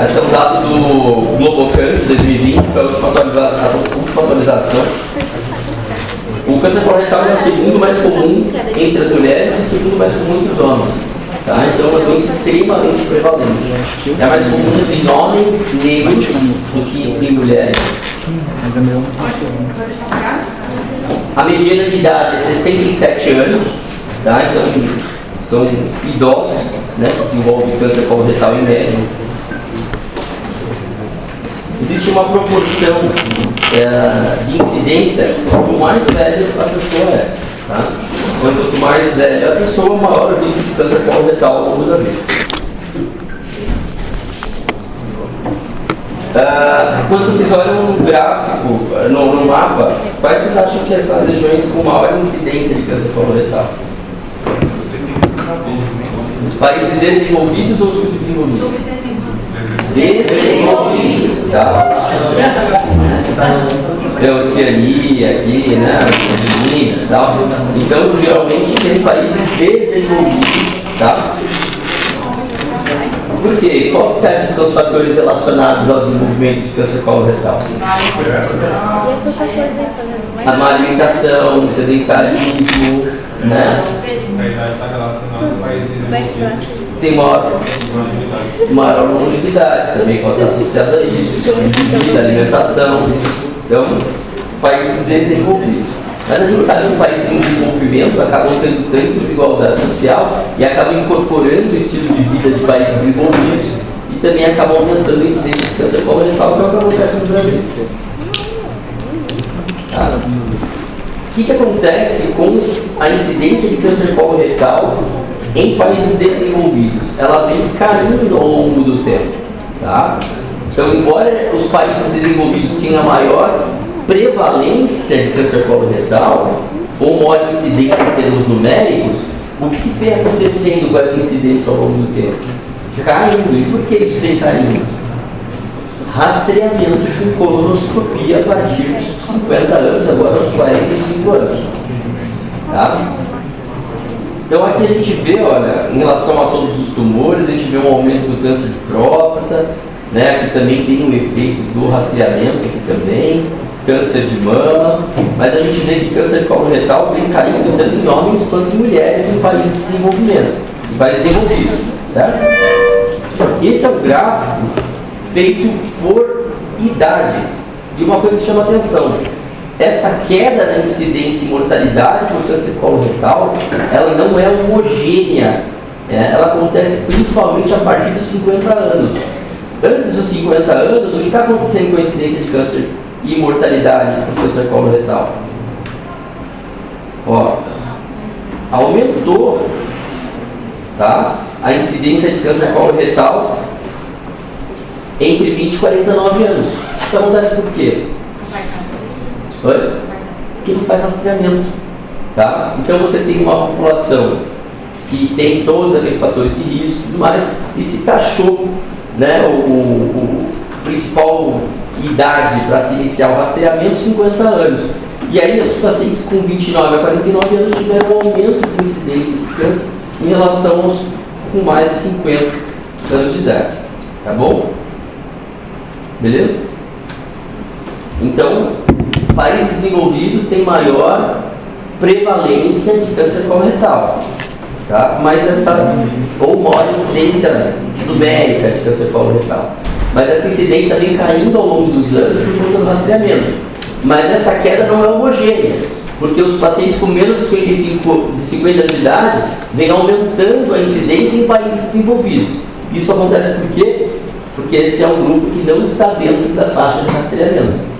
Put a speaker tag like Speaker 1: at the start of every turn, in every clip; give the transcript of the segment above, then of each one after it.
Speaker 1: Esse é um dado do Globocan de 2020, que é a última atualização. O câncer coloretal é o segundo mais comum entre as mulheres e o segundo mais comum entre os homens. Tá? Então é uma doença extremamente prevalente. É mais comum em homens negros do que em mulheres. A mediana de idade é 67 anos, tá? Então são idosos, né, que desenvolvem câncer coloretal em média. Existe uma proporção de incidência quanto mais velha a pessoa é. Tá? Quanto mais velha a pessoa, maior o risco de câncer coloretal ao longo da vida. Quando vocês olham no gráfico, no mapa, quais vocês acham que são as regiões com maior incidência de câncer coloretal? Países desenvolvidos ou subdesenvolvidos? Desenvolvidos, tá? É Oceania aqui, né? Estados Unidos e tal. Então, geralmente tem países desenvolvidos, tá? Por quê? Qual que você acha que são os fatores relacionados ao desenvolvimento de câncer coloretal? A má alimentação, o sedentarismo, né?
Speaker 2: Essa idade está relacionada aos países desenvolvidos.
Speaker 1: Tem maior longevidade também, pode estar associado a isso, estilo de vida, alimentação. Então, países desenvolvidos. Mas a gente sabe que um país em desenvolvimento acabam tendo tanta desigualdade social e acabam incorporando o estilo de vida de países desenvolvidos e também acabam aumentando a incidência de câncer coloretal, que é o que acontece no Brasil. Tá? O que acontece com a incidência de câncer coloretal em países desenvolvidos? Ela vem caindo ao longo do tempo. Tá? Então, embora os países desenvolvidos tenham a maior prevalência de câncer coloretal, ou maior incidência em termos numéricos, o que vem acontecendo com essa incidência ao longo do tempo? Caindo. E por que isso vem caindo? Rastreamento com colonoscopia a partir dos 50 anos, agora aos 45 anos. Tá? Então aqui a gente vê, olha, em relação a todos os tumores, a gente vê um aumento do câncer de próstata, né, que também tem um efeito do rastreamento aqui também, câncer de mama, mas a gente vê que câncer coloretal vem caindo tanto em homens quanto em mulheres em países de desenvolvimento, em países desenvolvidos, certo? Esse é o gráfico feito por idade. E uma coisa que chama atenção: essa queda na incidência e mortalidade por câncer coloretal, ela não é homogênea, ela acontece principalmente a partir dos 50 anos. Antes dos 50 anos, o que está acontecendo com a incidência de câncer e mortalidade por câncer coloretal? Ó, aumentou, tá? A incidência de câncer coloretal entre 20 e 49 anos. Isso acontece por quê? Oi? Porque não faz rastreamento. Tá? Então você tem uma população que tem todos aqueles fatores de risco e tudo mais, e se taxou, né, o principal idade para se iniciar o rastreamento, 50 anos. E aí os pacientes com 29 a 49 anos tiveram um aumento de incidência de câncer em relação aos com mais de 50 anos de idade. Tá bom? Beleza? Então, países desenvolvidos têm maior prevalência de câncer coloretal, tá? Mas ou maior incidência numérica de câncer coloretal. Mas essa incidência vem caindo ao longo dos anos por conta do rastreamento. Mas essa queda não é homogênea, porque os pacientes com menos de 50 anos de idade vêm aumentando a incidência em países desenvolvidos. Isso acontece por quê? Porque esse é um grupo que não está dentro da faixa de rastreamento.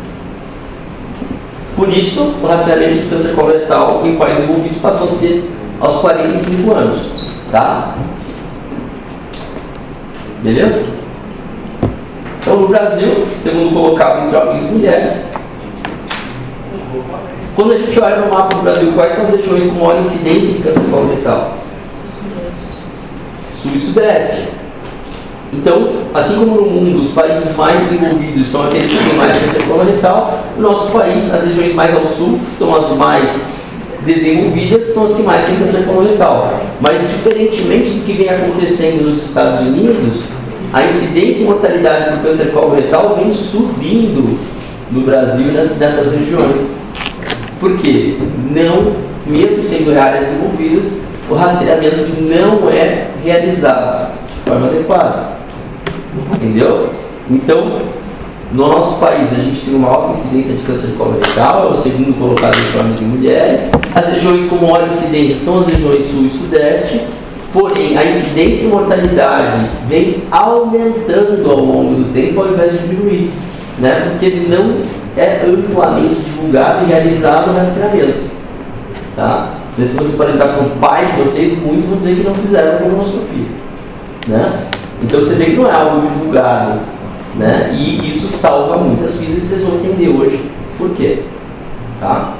Speaker 1: Por isso, o rastreamento de câncer coloretal em países desenvolvidos passou a ser aos 45 anos. Tá? Beleza? Então, no Brasil, segundo colocado entre homens e mulheres, quando a gente olha no mapa do Brasil, quais são as regiões com maior incidência de câncer coloretal? Sul e Sudeste. Então, assim como no mundo os países mais desenvolvidos são aqueles que têm mais câncer coloretal, no nosso país, as regiões mais ao sul, que são as mais desenvolvidas, são as que mais têm câncer coloretal. Mas, diferentemente do que vem acontecendo nos Estados Unidos, a incidência e mortalidade do câncer coloretal vem subindo no Brasil e nessas regiões. Por quê? Não, mesmo sendo áreas desenvolvidas, o rastreamento não é realizado de forma adequada. Entendeu? Então, no nosso país, a gente tem uma alta incidência de câncer coloretal, é o segundo colocado em homens e mulheres. As regiões com maior incidência são as regiões sul e sudeste, porém, a incidência e mortalidade vem aumentando ao longo do tempo, ao invés de diminuir, né? Porque não é amplamente divulgado e realizado o rastreamento. Tá? Se você perguntar com o pai de vocês, muitos vão dizer que não fizeram colonoscopia, né? Então você vê que não é algo divulgado, né? E isso salva muitas vidas e vocês vão entender hoje por quê. Tá?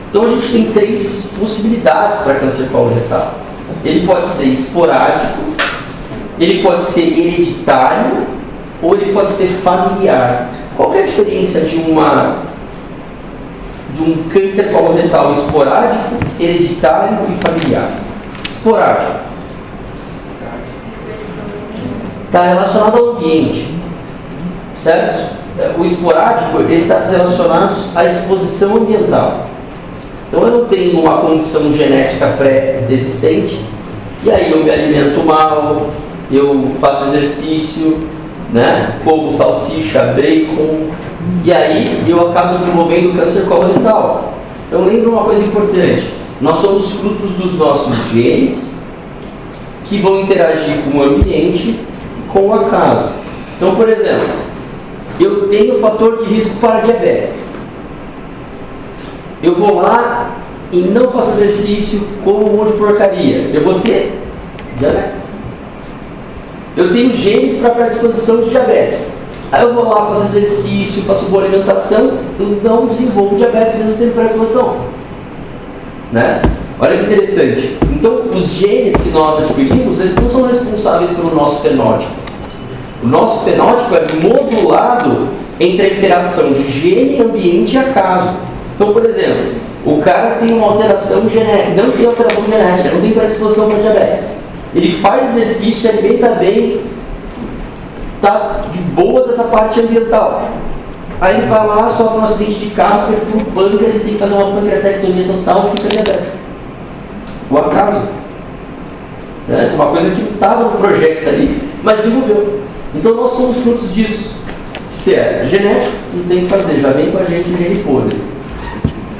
Speaker 1: Então a gente tem 3 possibilidades para câncer coloretal. Ele pode ser esporádico, ele pode ser hereditário ou ele pode ser familiar. Qual que é a diferença de um câncer coloretal esporádico, hereditário e familiar? Esporádico está relacionado ao ambiente, certo? O esporádico ele está relacionado à exposição ambiental. Então eu não tenho uma condição genética pré-existente e aí eu me alimento mal, eu faço exercício, né? Como salsicha, bacon, e aí eu acabo desenvolvendo câncer coloretal. Então lembra uma coisa importante, nós somos frutos dos nossos genes que vão interagir com o ambiente e com o acaso. Então, por exemplo, eu tenho fator de risco para diabetes. Eu vou lá e não faço exercício, como um monte de porcaria, eu vou ter diabetes. Eu tenho genes para predisposição de diabetes. Aí eu vou lá, faço exercício, faço boa alimentação, eu não desenvolvo diabetes mesmo tendo predisposição. Né? Olha que interessante. Então, os genes que nós adquirimos, eles não são responsáveis pelo nosso fenótipo. O nosso fenótipo é modulado entre a interação de gene, ambiente e acaso. Então, por exemplo, o cara tem uma alteração genética, não tem alteração genética, não tem predisposição para diabetes. Ele faz exercício, se alimenta bem, está de boa dessa parte ambiental. Aí ele vai lá, sofre um acidente de carro, perfura o pâncreas e tem que fazer uma pancreatectomia total e fica diabético. O acaso. Né? Uma coisa que não estava no projeto ali, mas desenvolveu. Então nós somos frutos disso. Se é genético, não tem o que fazer, já vem com a gente o gene podre.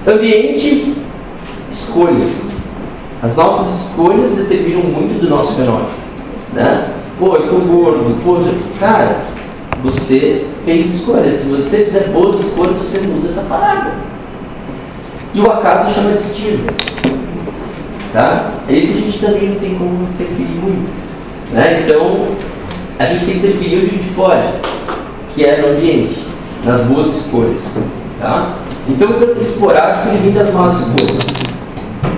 Speaker 1: Ambiente, escolhas. As nossas escolhas determinam muito do nosso fenótipo. Né? Pô, eu tô gordo. Pô, cara, você fez escolhas. Se você fizer boas escolhas, você muda essa parada. E o acaso chama destino. Tá? Esse a gente também não tem como interferir muito. Né? Então, a gente tem que interferir onde a gente pode, que é no ambiente, nas boas escolhas. Tá? Então, o câncer esporádico ele vem das más escolhas.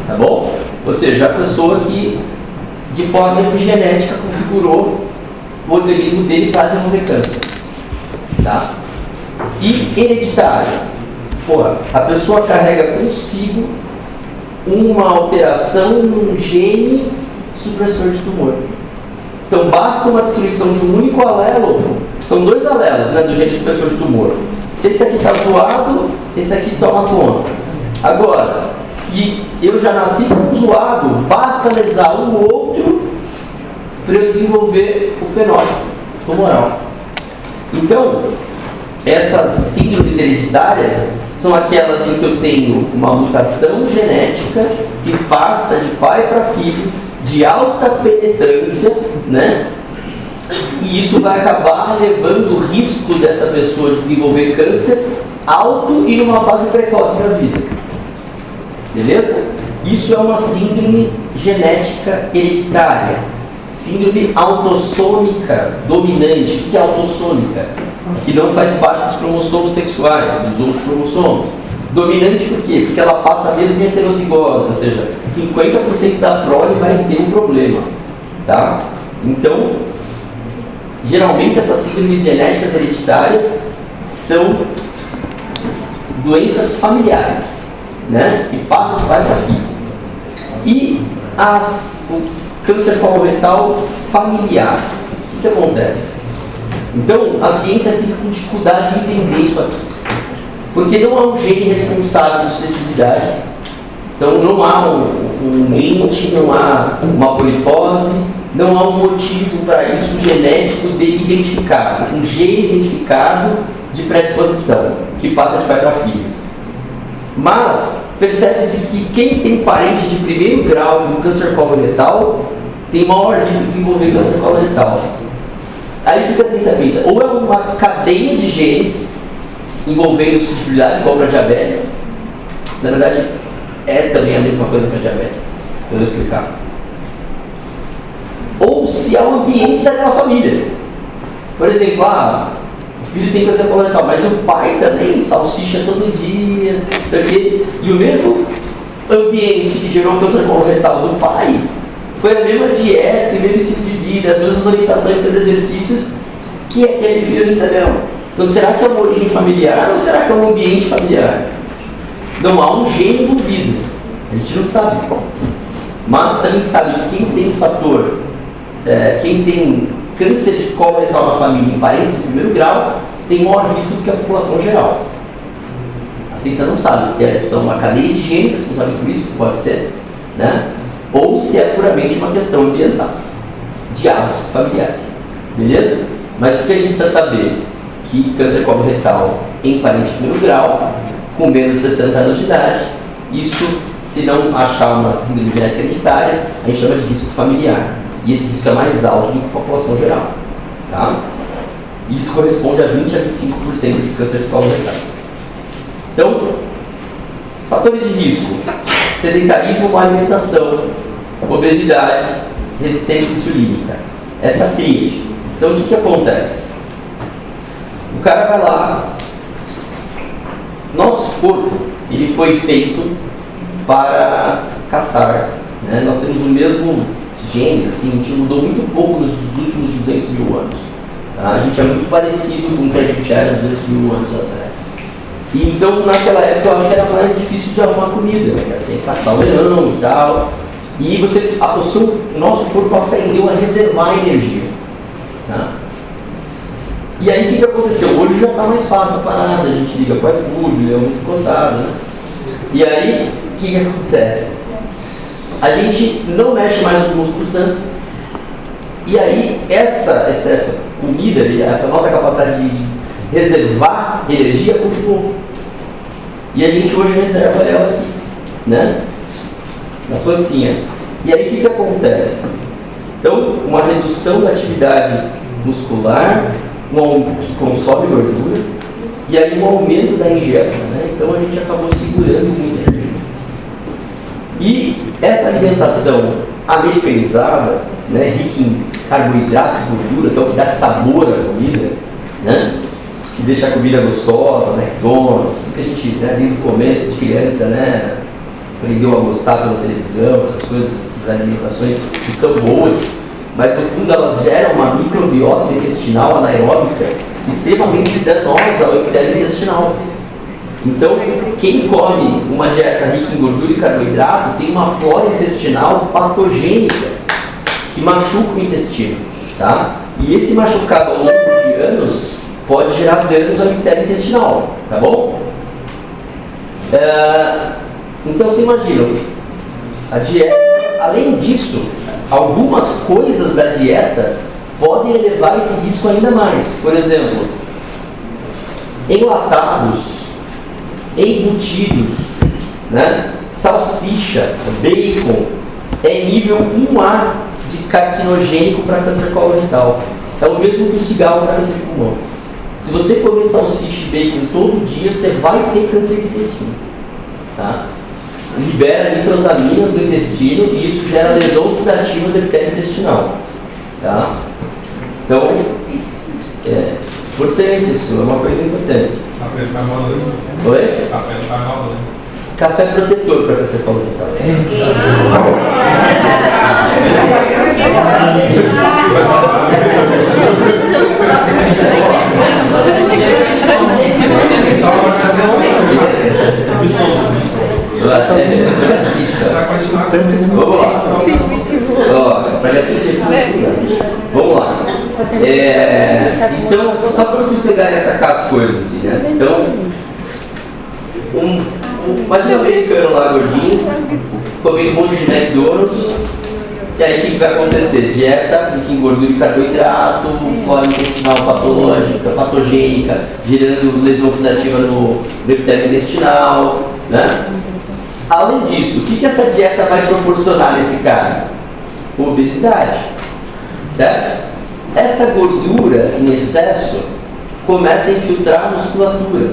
Speaker 1: Tá bom? Ou seja, a pessoa que, de forma epigenética, configurou o organismo dele para desenvolver câncer. Tá? E hereditário. Porra, a pessoa carrega consigo uma alteração num gene supressor de tumor. Então, basta uma destruição de um único alelo, são 2 alelos, né, do gene supressor de tumor. Se esse aqui está zoado, esse aqui toma conta. Agora, se eu já nasci com um zoado, basta lesar um outro para eu desenvolver o fenótipo tumoral. Então, essas síndromes hereditárias são aquelas em que eu tenho uma mutação genética que passa de pai para filho, de alta penetrância, né? E isso vai acabar levando o risco dessa pessoa de desenvolver câncer alto e numa fase precoce da vida. Beleza? Isso é uma síndrome genética hereditária. Síndrome autossômica dominante. O que é autossômica? Que não faz parte dos cromossomos sexuais, dos outros cromossomos. Dominante por quê? Porque ela passa mesmo em heterozigose, ou seja, 50% da prole vai ter um problema. Tá? Então, geralmente essas síndromes genéticas hereditárias são doenças familiares, né? Que passam de pai para filho. E o câncer coloretal familiar. O que acontece? Então, a ciência tem dificuldade de entender isso aqui. Porque não há um gene responsável de suscetibilidade. Então, não há um ente, não há uma polipose, não há um motivo para isso genético identificado, um gene identificado de predisposição, que passa de pai para filho. Mas, percebe-se que quem tem parente de primeiro grau com câncer coloretal tem maior risco de desenvolver câncer coloretal. Aí o que a ciência pensa? Ou é uma cadeia de genes envolvendo suscetibilidade, igual para diabetes. Na verdade, é também a mesma coisa para diabetes. Eu vou explicar. Ou se é o ambiente daquela família. Por exemplo, o filho tem câncer coloretal, mas o pai também salsicha todo dia. E o mesmo ambiente que gerou o câncer coloretal do pai foi a mesma dieta, o mesmo estilo de vida, as mesmas orientações sobre exercícios que aquele filho recebeu. Então, será que é uma origem familiar ou será que é um ambiente familiar? Não há um gene envolvido. A gente não sabe. Mas a gente sabe que quem tem fator, quem tem câncer de coloretal na família em parentes de primeiro grau, tem maior risco do que a população geral. A ciência não sabe se são uma cadeia de genes responsáveis por isso, pode ser, né? Ou se é puramente uma questão ambiental, de hábitos familiares. Beleza? Mas o que a gente precisa saber? Que câncer coloretal em parente de primeiro grau, com menos de 60 anos de idade, isso, se não achar uma síndrome genética hereditária, a gente chama de risco familiar. E esse risco é mais alto do que a população geral. Tá? Isso corresponde a 20 a 25% dos cânceres coloretais. Então, fatores de risco: sedentarismo, má alimentação, obesidade, resistência insulínica. Essa tríade. Então, o que acontece? O cara vai lá. Nosso corpo, ele foi feito para caçar. Né? Nós temos o mesmo genes, assim, a gente mudou muito pouco nos últimos 200 mil anos. Tá? A gente é muito parecido com o que a gente era 200 mil anos atrás. E então, naquela época, eu acho que era mais difícil de arrumar comida, né? Assim, caçar o leão e tal. E o nosso corpo aprendeu a reservar energia. Tá? E aí, o que aconteceu? Hoje já está mais fácil a parada, a gente liga para o iFood, é muito contado, né? E aí, o que acontece? A gente não mexe mais os músculos tanto. E aí, essa comida, essa nossa capacidade de reservar energia continuou. E a gente hoje reserva ela aqui, né? Na pancinha. E aí, o que acontece? Então, uma redução da atividade muscular, que consome gordura, e aí um aumento da ingesta, né? Então a gente acabou segurando muita energia. E essa alimentação americanizada, né, rica em carboidratos e gordura, que é o que dá sabor à comida, né, que deixa a comida gostosa, né, McDonald's, que a gente, né, desde o começo de criança, né, aprendeu a gostar pela televisão, essas coisas, essas alimentações que são boas, mas no fundo elas geram uma microbiota intestinal anaeróbica extremamente danosa ao epitélio intestinal. Então, quem come uma dieta rica em gordura e carboidrato tem uma flora intestinal patogênica que machuca o intestino, tá? E esse machucado ao longo de anos pode gerar danos ao epitélio intestinal, tá bom? Então, você imagina, a dieta, além disso, algumas coisas da dieta podem elevar esse risco ainda mais. Por exemplo, enlatados, embutidos, né? Salsicha, bacon, é nível 1A de carcinogênico para câncer coloretal. É o mesmo que o cigarro para câncer de pulmão. Se você comer salsicha e bacon todo dia, você vai ter câncer de intestino. Tá? Libera nitrosaminas no intestino e isso gera lesão oxidativa do epitélio intestinal. Tá? Então, é importante isso, é uma coisa importante.
Speaker 2: Café faz mal, né?
Speaker 1: Oi?
Speaker 2: Café faz mal, né?
Speaker 1: Café protetor para câncer coloretal. Vamos lá. Para Então, só para vocês pegarem essa as coisas, assim, né? Então, imagina um americano lá gordinho, comendo um monte de McDonald's, e aí o que vai acontecer? Dieta rica em gordura e carboidrato, flora intestinal patológica, patogênica, gerando lesão oxidativa no epitélio intestinal, né? Além disso, o que essa dieta vai proporcionar nesse cara? Obesidade, certo? Essa gordura em excesso começa a infiltrar a musculatura,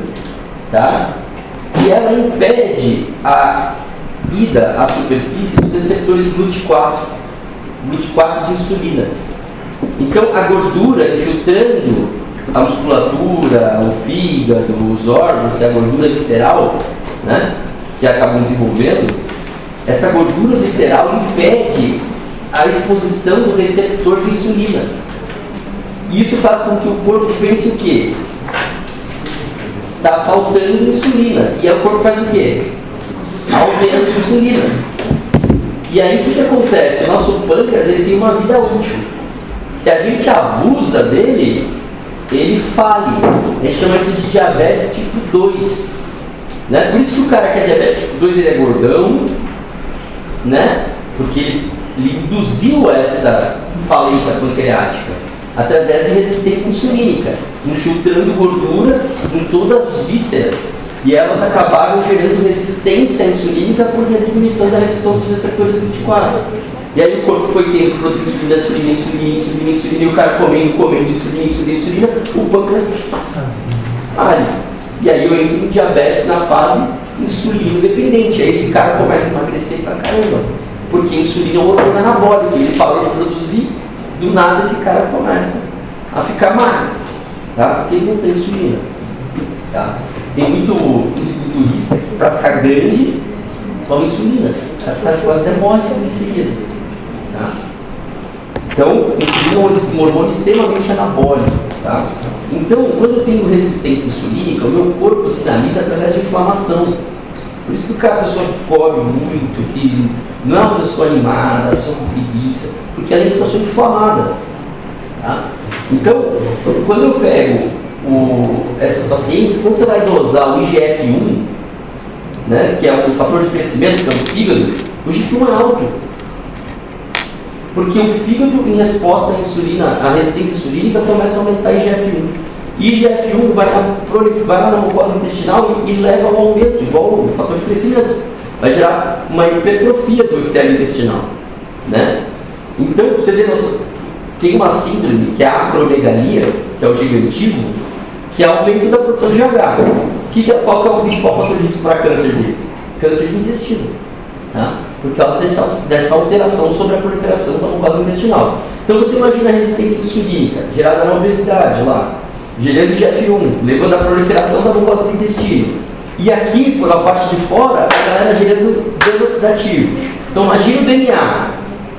Speaker 1: tá? E ela impede a ida à superfície dos receptores GLUT4 de insulina. Então, a gordura infiltrando a musculatura, o fígado, os órgãos, que é a gordura visceral, né, que acabam desenvolvendo, essa gordura visceral impede a exposição do receptor de insulina. E isso faz com que o corpo pense o quê? Está faltando insulina. E aí o corpo faz o quê? Aumenta a insulina. E aí o que acontece? O nosso pâncreas ele tem uma vida útil. Se a gente abusa dele, ele fale. A gente chama isso de diabetes tipo 2. Né? Por isso que o cara que é diabetes tipo 2 ele é gordão, né? Porque ele induziu essa falência pancreática através de resistência insulínica, infiltrando gordura em todas as vísceras. E elas acabaram gerando resistência insulínica por diminuição da redução dos receptores GLUT4. E aí o corpo foi tendo que produzir insulina, e o cara comendo insulina, o pâncreas falha. E aí eu entro em diabetes na fase insulino dependente. Aí esse cara começa a emagrecer pra caramba. Porque a insulina é um hormônio anabólico, ele parou de produzir, do nada esse cara começa a ficar magro, tá? Porque ele não tem insulina. Tá? Tem muito fisiculturista que para ficar grande toma insulina, para ficar quase até morte em seguida. Tá? Então, insulina é um hormônio extremamente anabólico. Tá? Então, quando eu tenho resistência insulínica, o meu corpo sinaliza através de inflamação. Por isso que a pessoa que come muito, que não é uma pessoa animada, uma pessoa com preguiça, porque ela é uma pessoa inflamada. Tá? Então, quando eu pego essas pacientes, quando você vai dosar o IGF-1, né, que é o fator de crescimento, que é o fígado, o IGF-1 é alto. Porque o fígado, em resposta à insulina, à resistência insulínica, começa a aumentar IGF-1. E IGF-1 vai lá na mucosa intestinal e leva ao aumento, igual o fator de crescimento. Vai gerar uma hipertrofia do epitélio intestinal. Né? Então, você vê, tem uma síndrome que é a acromegalia, que é o gigantismo, que é o aumento da produção de GH. Qual que é o principal fator de risco para câncer deles? Câncer de intestino. Tá? Por causa dessa alteração sobre a proliferação da mucosa intestinal. Então, você imagina a resistência insulínica, gerada na obesidade lá, gerando IGF-1, levando à proliferação da mucosa do intestino. E aqui, por a parte de fora, a galera gerando dano oxidativo. Então, imagina o DNA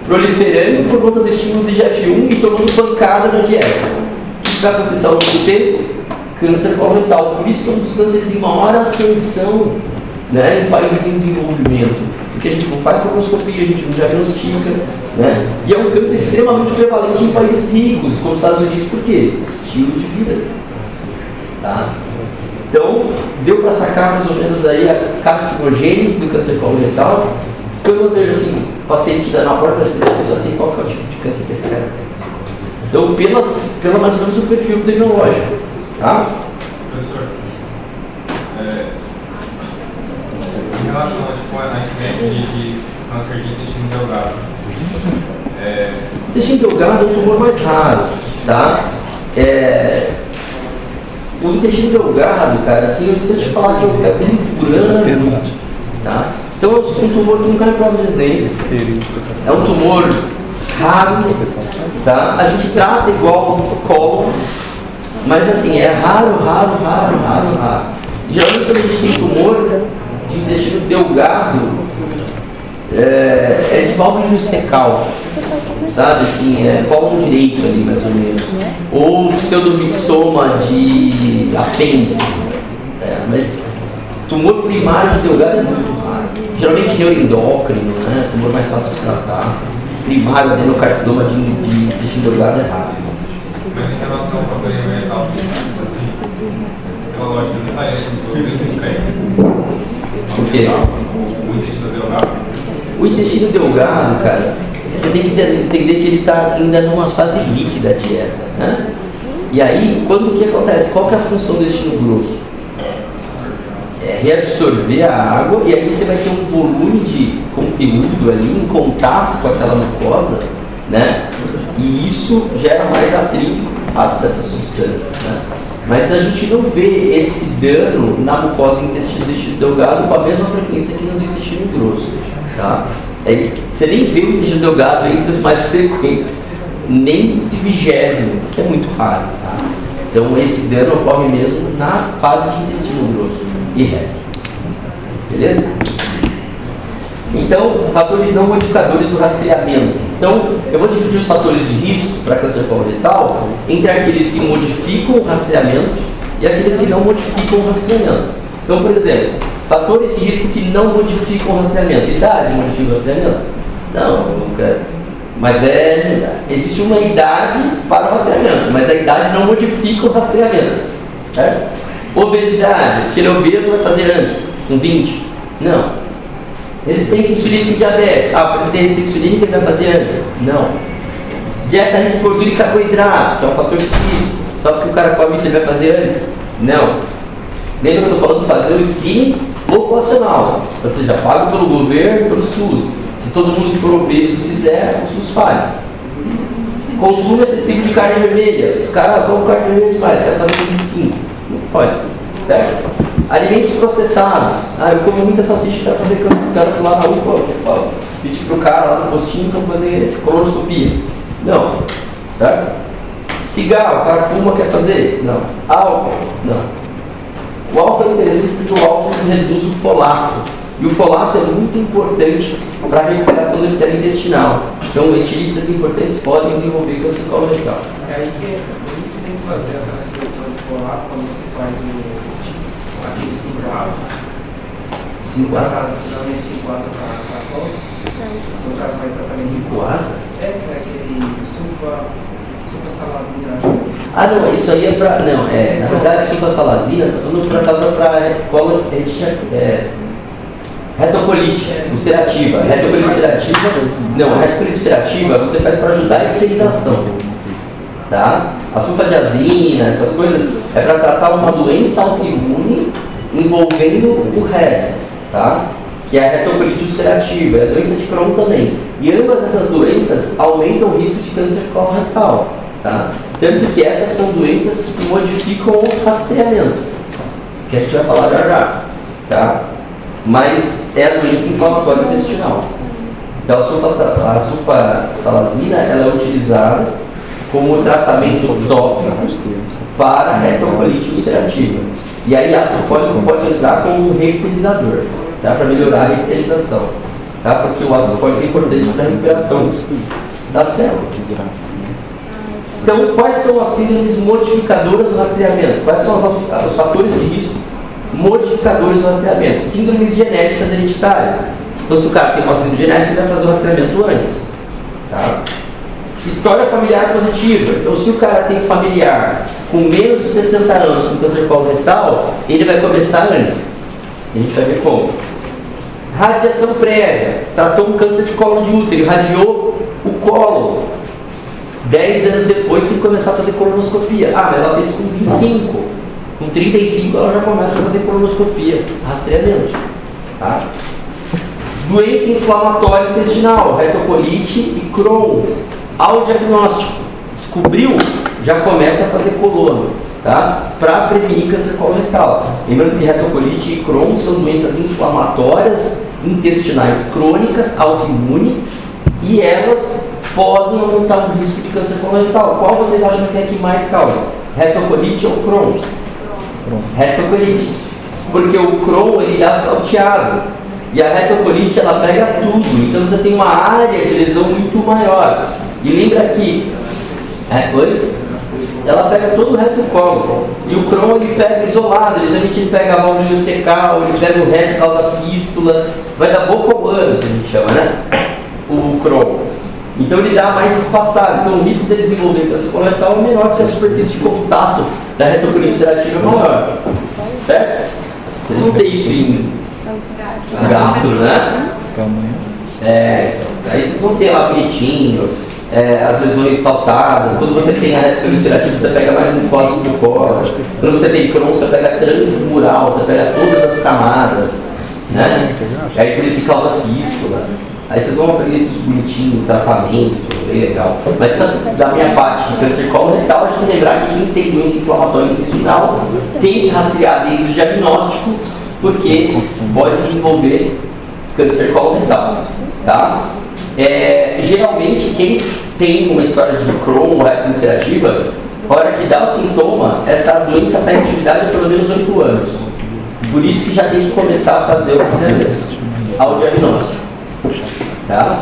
Speaker 1: proliferando por conta do estímulo do IGF-1 e tomando pancada na dieta. O que vai acontecer ao longo do tempo? Câncer coloretal. Por isso que é um dos cânceres em maior ascensão, né, em países em desenvolvimento. Porque a gente não faz colonoscopia, a gente não diagnostica. Né? E é um câncer extremamente prevalente em países ricos, como os Estados Unidos. Por quê? Estilo de vida. Tá? Então, deu para sacar mais ou menos aí a carcinogênese do câncer coloretal. Se eu vejo assim, paciente na porta da cidade, assim, qual que é o tipo de câncer que esse cara tem? Então, pela mais ou menos o perfil epidemiológico. Tá?
Speaker 2: Professor, em relação à incidência de câncer de intestino delgado,
Speaker 1: intestino delgado é um tumor mais raro, tá? O intestino delgado, cara, assim, eu preciso te falar de um cabelo por ano, tá? Então é um tumor que nunca é prova de residência. É um tumor raro, tá? A gente trata igual o colo, mas assim, é raro. Geralmente quando a gente tem tumor de intestino delgado, é de válvula ileocecal, sabe? Assim, é colo direito ali, mais ou menos. Ou pseudomixoma de apêndice. Mas tumor primário de delgado é muito raro. Geralmente neuroendócrino, né? Tumor mais fácil de tratar. Primário, adenocarcinoma de intestino delgado é raro.
Speaker 2: Mas em relação ao fator retal, assim, pela lógica, não está no mesmo espectro.
Speaker 1: Por quê?
Speaker 2: O intestino delgado.
Speaker 1: O intestino delgado, cara, você tem que entender que ele está ainda numa fase líquida da dieta, né? E aí, quando o que acontece? Qual que é a função do intestino grosso? É reabsorver a água, e aí você vai ter um volume de conteúdo ali em contato com aquela mucosa, né? E isso gera mais atrito dessas substâncias, né? Mas a gente não vê esse dano na mucosa intestino delgado com a mesma frequência que no intestino grosso, tá? Você nem vê o intestino delgado entre os mais frequentes, nem de 20º, que é muito raro, tá? Então esse dano ocorre mesmo na fase de intestino grosso e reto. Beleza? Então, fatores não modificadores do rastreamento. Então, eu vou dividir os fatores de risco para câncer coloretal entre aqueles que modificam o rastreamento e aqueles que não modificam o rastreamento. Então, por exemplo, fatores de risco que não modificam o rastreamento. Idade modifica o rastreamento? Não, nunca. Mas existe uma idade para o rastreamento, mas a idade não modifica o rastreamento. Certo? Obesidade, aquele obeso vai fazer antes, com 20? Não. Resistência insulínica e diabetes. Para ele ter resistência insulínica, ele vai fazer antes? Não. Dieta rica em gordura e carboidrato, que é um fator de risco. Só porque o cara come isso, ele vai fazer antes? Não. Lembra que eu estou falando de fazer o screening populacional? Ou seja, pago pelo governo, pelo SUS. Se todo mundo que for obeso fizer, o SUS falha. Consumo excessivo de carne vermelha. Os caras vão carne vermelha demais, você vai fazer 25. Não pode. Certo? Alimentos processados. Eu como muita salsicha para fazer câncer. O cara lá na UPA, eu falo, pedir pro cara lá no postinho para fazer colonoscopia. Não. Certo? Cigarro, o cara fuma, quer fazer? Não. Álcool? Não. O álcool é interessante porque o álcool reduz o folato. E o folato é muito importante para a recuperação do epitélio intestinal. Então, etilistas importantes podem desenvolver câncer coloretal.
Speaker 3: É isso que tem que fazer a redução do folato quando você faz aquele 5A.
Speaker 1: 5A?
Speaker 3: Geralmente 5A para colo. O cara faz tratamento
Speaker 1: 5A?
Speaker 3: Aquele sulfasalazina.
Speaker 1: Não, isso aí é para. Não, na verdade, sulfasalazina, você está falando por causa para colo. Retocolite ulcerativa. Retocolite ulcerativa. Não, a retocolite ulcerativa você faz para ajudar a epitelização. Tá? A sulfadiazina, essas coisas, é para tratar uma doença autoimune envolvendo o reto, tá? Que é a retocolite ulcerativa, é a doença de Crohn também. E ambas essas doenças aumentam o risco de câncer coloretal, tá? Tanto que essas são doenças que modificam o rastreamento, que a gente vai falar já, tá? Mas é a doença inflamatória intestinal. Então a sulfasalazina ela é utilizada como tratamento tópico para a retocolite ulcerativa. E aí ácido fólico pode usar como um reepitelizador, tá? Para melhorar a reepitelização, tá? Porque o ácido fólico é importante para a recuperação das células. Então, quais são as síndromes modificadoras do rastreamento? Quais são os fatores de risco modificadores do rastreamento? Síndromes genéticas hereditárias. Então, se o cara tem uma síndrome genética, ele vai fazer o rastreamento antes, tá? História familiar positiva. Então, se o cara tem familiar com menos de 60 anos com câncer coloretal, ele vai começar antes. A gente vai ver como. Radiação prévia. Tratou um câncer de colo de útero, radiou o colo. 10 anos depois tem que começar a fazer colonoscopia. Mas ela fez com 25. Com 35 ela já começa a fazer colonoscopia. Rastreamento. Tá? Doença inflamatória intestinal, retocolite e Crohn. Ao diagnóstico, descobriu, já começa a fazer colono, tá? Para prevenir câncer coloretal. Lembrando que retocolite e Crohn são doenças inflamatórias intestinais crônicas, autoimune, e elas podem aumentar o risco de câncer coloretal. Qual vocês acham que é que mais causa? Retocolite ou Crohn? Retocolite. Porque o Crohn ele é salteado. E a retocolite ela pega tudo. Então você tem uma área de lesão muito maior. E lembra que ela pega todo o retocolo. E o Crohn ele pega isolado, geralmente ele pega a válvula ileocecal, ele pega o reto, causa fístula, vai da boca ao ânus, a gente chama, né? O Crohn. Então ele dá mais espaçado. Então o risco de desenvolver câncer coloretal é menor, porque a superfície de contato da retocolite ulcerativa é maior. Certo? Vocês vão ter isso em gastro, né? Aí vocês vão ter lá bonitinho, as lesões saltadas. Quando você tem a retocolite ulcerativa, você pega mais mucosa e mucosa. Quando você tem Crohn, você pega transmural, você pega todas as camadas, né? E aí por isso que causa fístula. Aí vocês vão aprender tudo bonitinho, tratamento, bem legal. Mas da minha parte de câncer coloretal, a gente tem que lembrar que quem tem doença inflamatória intestinal tem que rastrear desde o diagnóstico, porque pode desenvolver câncer coloretal, tá? Geralmente quem tem uma história de Crohn ou herpes ulcerativa, a hora que dá o sintoma, essa doença está em atividade há pelo menos 8 anos. Por isso que já tem que começar a fazer o rastreamento ao diagnóstico. Tá?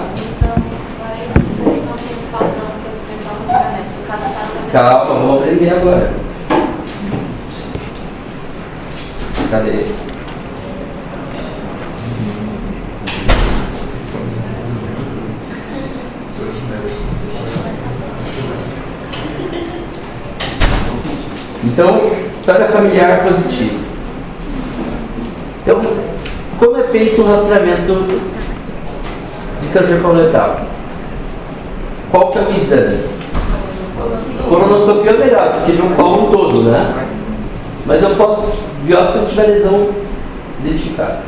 Speaker 1: Calma, vamos aprender agora. Cadê? Então, história familiar positiva. Então, como é feito o rastreamento de câncer coloretal? Qual que é o exame? Colonoscopia é melhor, porque vê o cólon todo, né? Mas eu posso biópsia se tiver lesão identificada.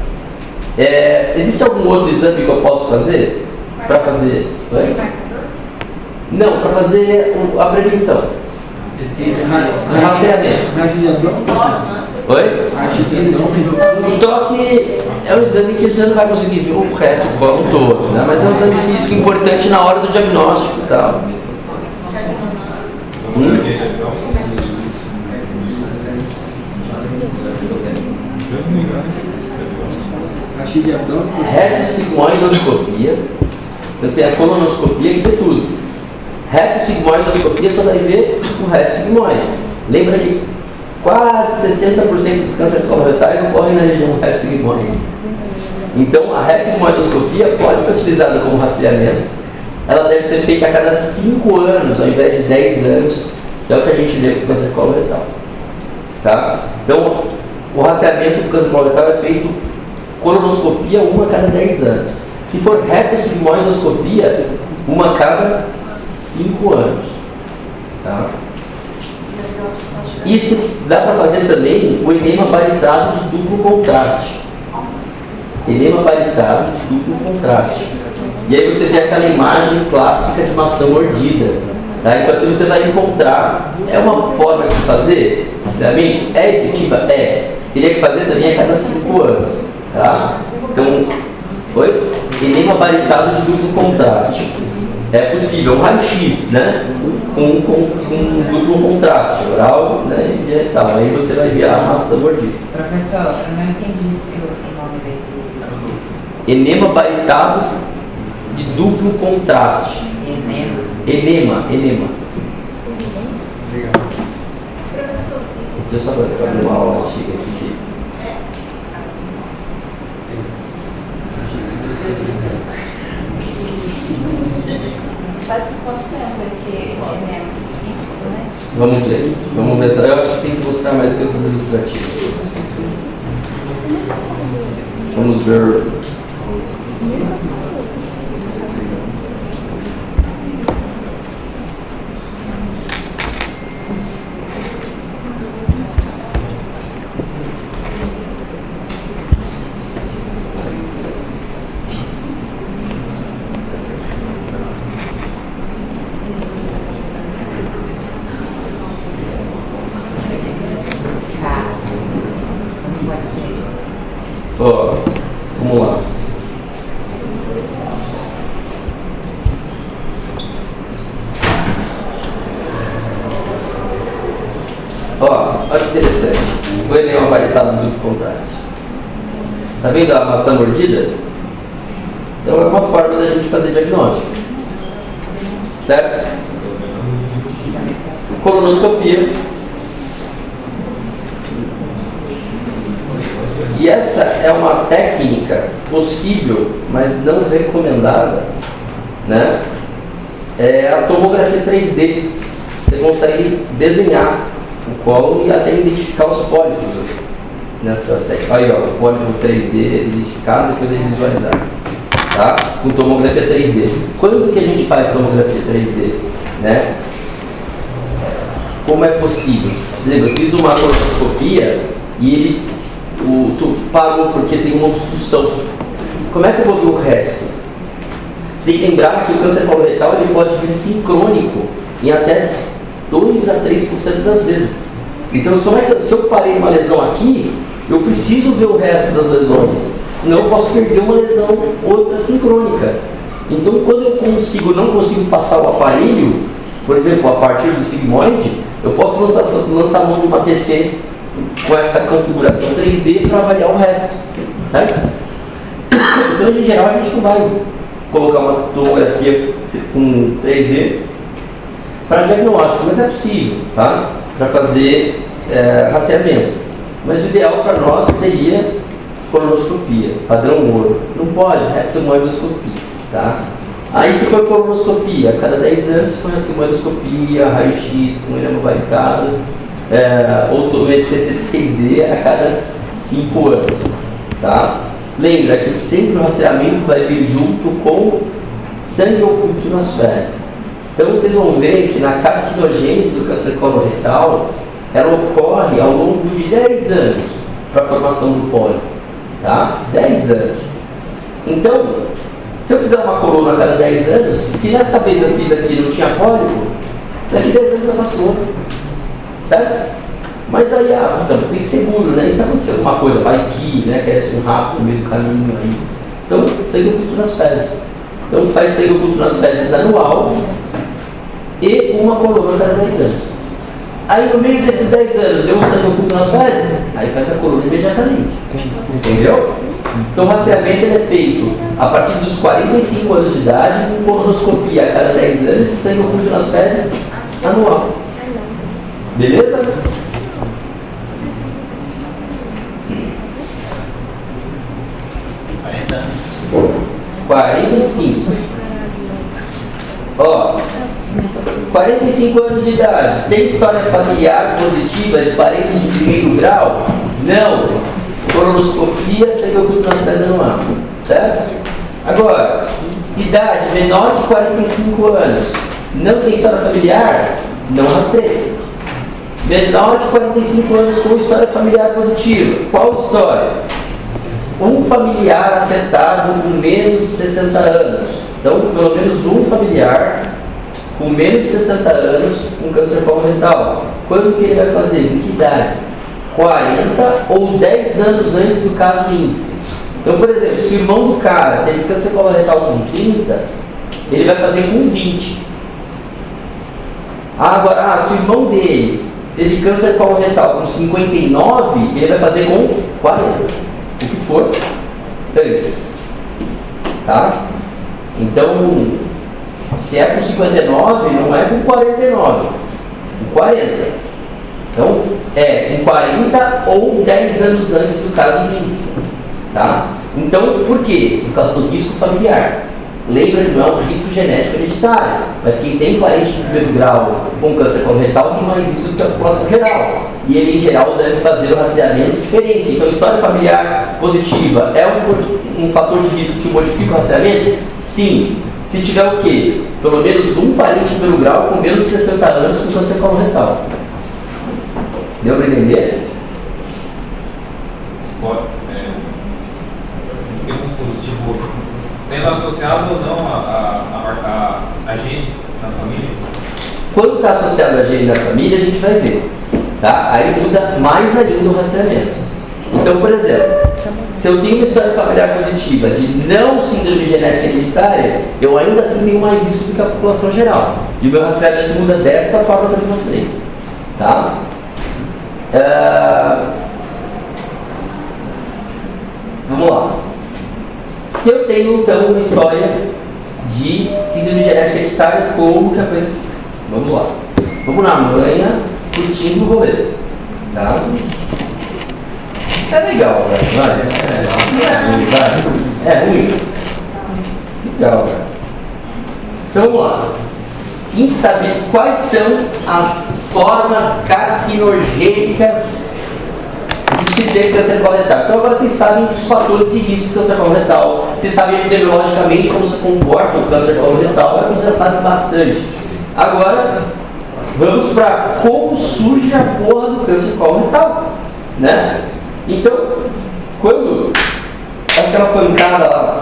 Speaker 1: Existe algum outro exame que eu posso fazer? Para fazer? Oi? Não, para fazer a prevenção. Rastreamento. Oi? O toque é um exame que você não vai conseguir ver o reto, o colo todo, né? Mas é um exame físico importante na hora do diagnóstico e tal. Reto-sigmoidoscopia. Eu tenho a colonoscopia que tem tudo. Reto-sigmoidoscopia só vai ver o reto sigmoide. Lembra que quase 60% dos cânceres coloretais ocorrem na região reto sigmoide. Então, a reto sigmoidoscopia pode ser utilizada como rastreamento. Ela deve ser feita a cada 5 anos, ao invés de 10 anos, que é o que a gente vê com o câncer coloretal. Tá? Então, o rastreamento do câncer coloretal é feito colonoscopia uma a cada 10 anos. Se for reto-sigmoidoscopia, uma a cada 5 anos. Tá? Isso dá para fazer também o enema paritado de duplo contraste. Enema paritado de duplo contraste. E aí você tem aquela imagem clássica de maçã mordida. Tá? Então aqui você vai encontrar. É uma forma de fazer rastreamento? É efetiva? É. Teria que fazer também a cada 5 anos. Tá? Então, oi? Enema paritado de duplo contraste. É possível, um raio-x, né? Com duplo contraste, oral, né? E tal. Aí você vai ver a maçã mordida.
Speaker 4: Professor, eu não entendi isso que o nome desse.
Speaker 1: Enema paritado de duplo contraste. Enema.
Speaker 3: Legal.
Speaker 1: Deixa eu só ver uma aula antiga aqui.
Speaker 5: Faz por quanto tempo esse enema? 5, né?
Speaker 1: Vamos ver. Eu acho que tem que mostrar mais coisas ilustrativas. Vamos ver. Vamos lá. Olha que interessante. O enema paritado de duplo contraste. Tá vendo a maçã mordida? Então é uma forma da gente fazer diagnóstico. Certo? Colonoscopia. E essa é uma técnica possível, mas não recomendada, né? é a tomografia 3D. Você consegue desenhar o colo e até identificar os pólipos nessa técnica. Aí, ó, o pólipo 3D identificado, depois é visualizado. Tá? Com tomografia 3D. Quando que a gente faz tomografia 3D? Né? Como é possível? Lembra, eu fiz uma colonoscopia e tu parou porque tem uma obstrução. Como é que eu vou ver o resto? Tem que lembrar que o câncer coloretal ele pode vir sincrônico em até 2 a 3% das vezes. Então, se eu parei uma lesão aqui, eu preciso ver o resto das lesões. Senão eu posso perder uma lesão, outra sincrônica. Então, quando eu não consigo passar o aparelho, por exemplo, a partir do sigmoide, eu posso lançar mão de uma TC com essa configuração 3D para avaliar o resto. Certo? Então, em geral, a gente não vai colocar uma tomografia com 3D para diagnóstico, mas é possível, tá? Para fazer rastreamento. Mas o ideal para nós seria colonoscopia, padrão ouro. Não pode, rexomoidoscopia, tá? Aí se for colonoscopia, a cada 10 anos foi rexomoidoscopia, raio-x, com enema barricado, ou TC 3D a cada 5 anos, tá? Lembra que sempre o rastreamento vai vir junto com sangue oculto nas fezes. Então vocês vão ver que na carcinogênese do câncer coloretal, ela ocorre ao longo de 10 anos para a formação do pólipo, tá? 10 anos. Então, se eu fizer uma coluna a cada 10 anos, se nessa vez eu fiz aqui e não tinha pólipo, daqui 10 anos eu faço outro, certo? Mas aí, então, tem seguro, né? E se acontecer alguma coisa, vai que, né, cresce um rato no meio do caminho aí. Então, sangue oculto nas fezes. Então, faz sangue oculto nas fezes anual e uma coluna a cada 10 anos. Aí, no meio desses 10 anos, deu um sangue oculto nas fezes, aí faz a coluna imediatamente. Entendeu? Então, o rastreamento é feito a partir dos 45 anos de idade, com colonoscopia a cada 10 anos e sangue oculto nas fezes anual. Beleza?
Speaker 2: Ainda.
Speaker 1: 45. Ó, 45 anos de idade. Tem história familiar positiva de parente de primeiro grau? Não. Colonoscopia, sangue oculto nas fezes anual. Certo? Agora, idade menor de 45 anos. Não tem história familiar? Não rastreia. Menor de 45 anos com história familiar positiva. Qual história? Um familiar afetado com menos de 60 anos. Então, pelo menos um familiar com menos de 60 anos com câncer coloretal. Quando que ele vai fazer? Em que idade? 40 ou 10 anos antes do caso índice. Então, por exemplo, se o irmão do cara teve câncer coloretal com 30, ele vai fazer com 20. Agora, se o irmão dele teve câncer coloretal com 59, ele vai fazer com 40. O que for antes, tá? Então, se é com 59, não é com 49, com 40. Então, é com 40 ou 10 anos antes do caso índice, tá? Então, por quê? Por causa do risco familiar. Lembra que não é um risco genético hereditário, mas quem tem parente de primeiro grau com câncer coloretal tem mais risco do que a população geral. E ele, em geral, deve fazer um rastreamento diferente. Então, história familiar positiva é um fator de risco que modifica o rastreamento? Sim. Se tiver o quê? Pelo menos um parente de primeiro grau com menos de 60 anos com câncer coloretal. Deu para entender?
Speaker 2: Pode. Tipo, tendo associado ou não a gene na família?
Speaker 1: Quando está associado a gene na família, a gente vai ver. Tá? Aí muda mais ainda o rastreamento. Então, por exemplo, se eu tenho uma história familiar positiva de não síndrome genética hereditária, eu ainda assim tenho mais risco do que a população geral. E o meu rastreamento muda desta forma que eu te mostrei. Tá? Vamos lá. Se eu tenho, então, uma história de síndrome genética hereditária, como que a coisa... Vamos lá. Vamos na manha, curtindo o rolê. Tá? É legal, velho. É ruim. Legal, velho. Então, vamos lá. Quais são as formas carcinogênicas de se ter câncer coloretal? Então agora vocês sabem os fatores de risco do câncer coloretal, vocês sabem epidemiologicamente como se comporta o câncer coloretal, agora vocês já sabem bastante. Agora, vamos para como surge a porra do câncer coloretal, né? Então, quando aquela pancada lá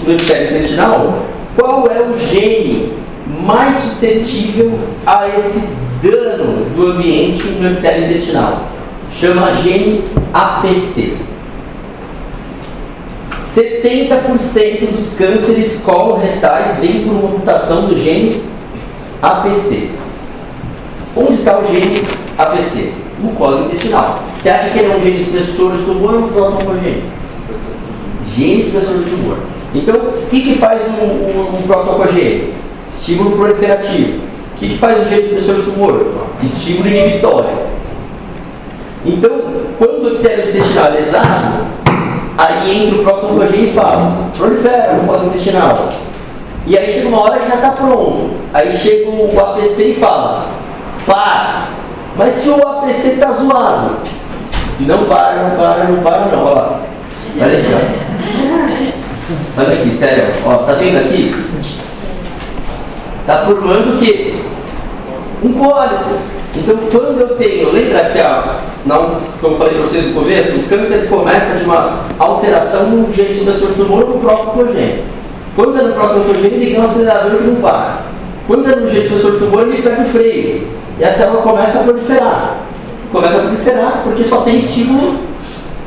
Speaker 1: no epitélio intestinal, qual é o gene mais suscetível a esse dano do ambiente no epitélio intestinal? Chama gene APC. 70% dos cânceres coloretais vêm por uma mutação do gene APC. Onde está o gene APC? Mucosa intestinal. Você acha que ele é um gene expressor de tumor ou um protocogênio? Gene expressor de tumor. Então, o que faz um protocogênio? Estímulo proliferativo. O que faz o gene expressor de tumor? Estímulo inibitório. Então, quando o epitélio intestinal é lesado, aí entra o protocogênio e fala: prolifera a mucosa intestinal. E aí chega uma hora que já está pronto. Aí chega o APC e fala: para! Mas se o APC está zoado, não para, não. Olha lá. Olha aqui, ó. Olha aqui, sério. Ó, tá vendo aqui? Está formando o quê? Um cólico. Então, quando eu tenho, lembra que que eu falei para vocês no começo, o câncer começa de uma alteração no gene expressor de tumor no próprio cogênio. Quando é no próprio cogênio, ele tem um acelerador que não para. Quando é no gene expressor de tumor, ele pega o freio. E a célula começa a proliferar. Começa a proliferar porque só tem estímulo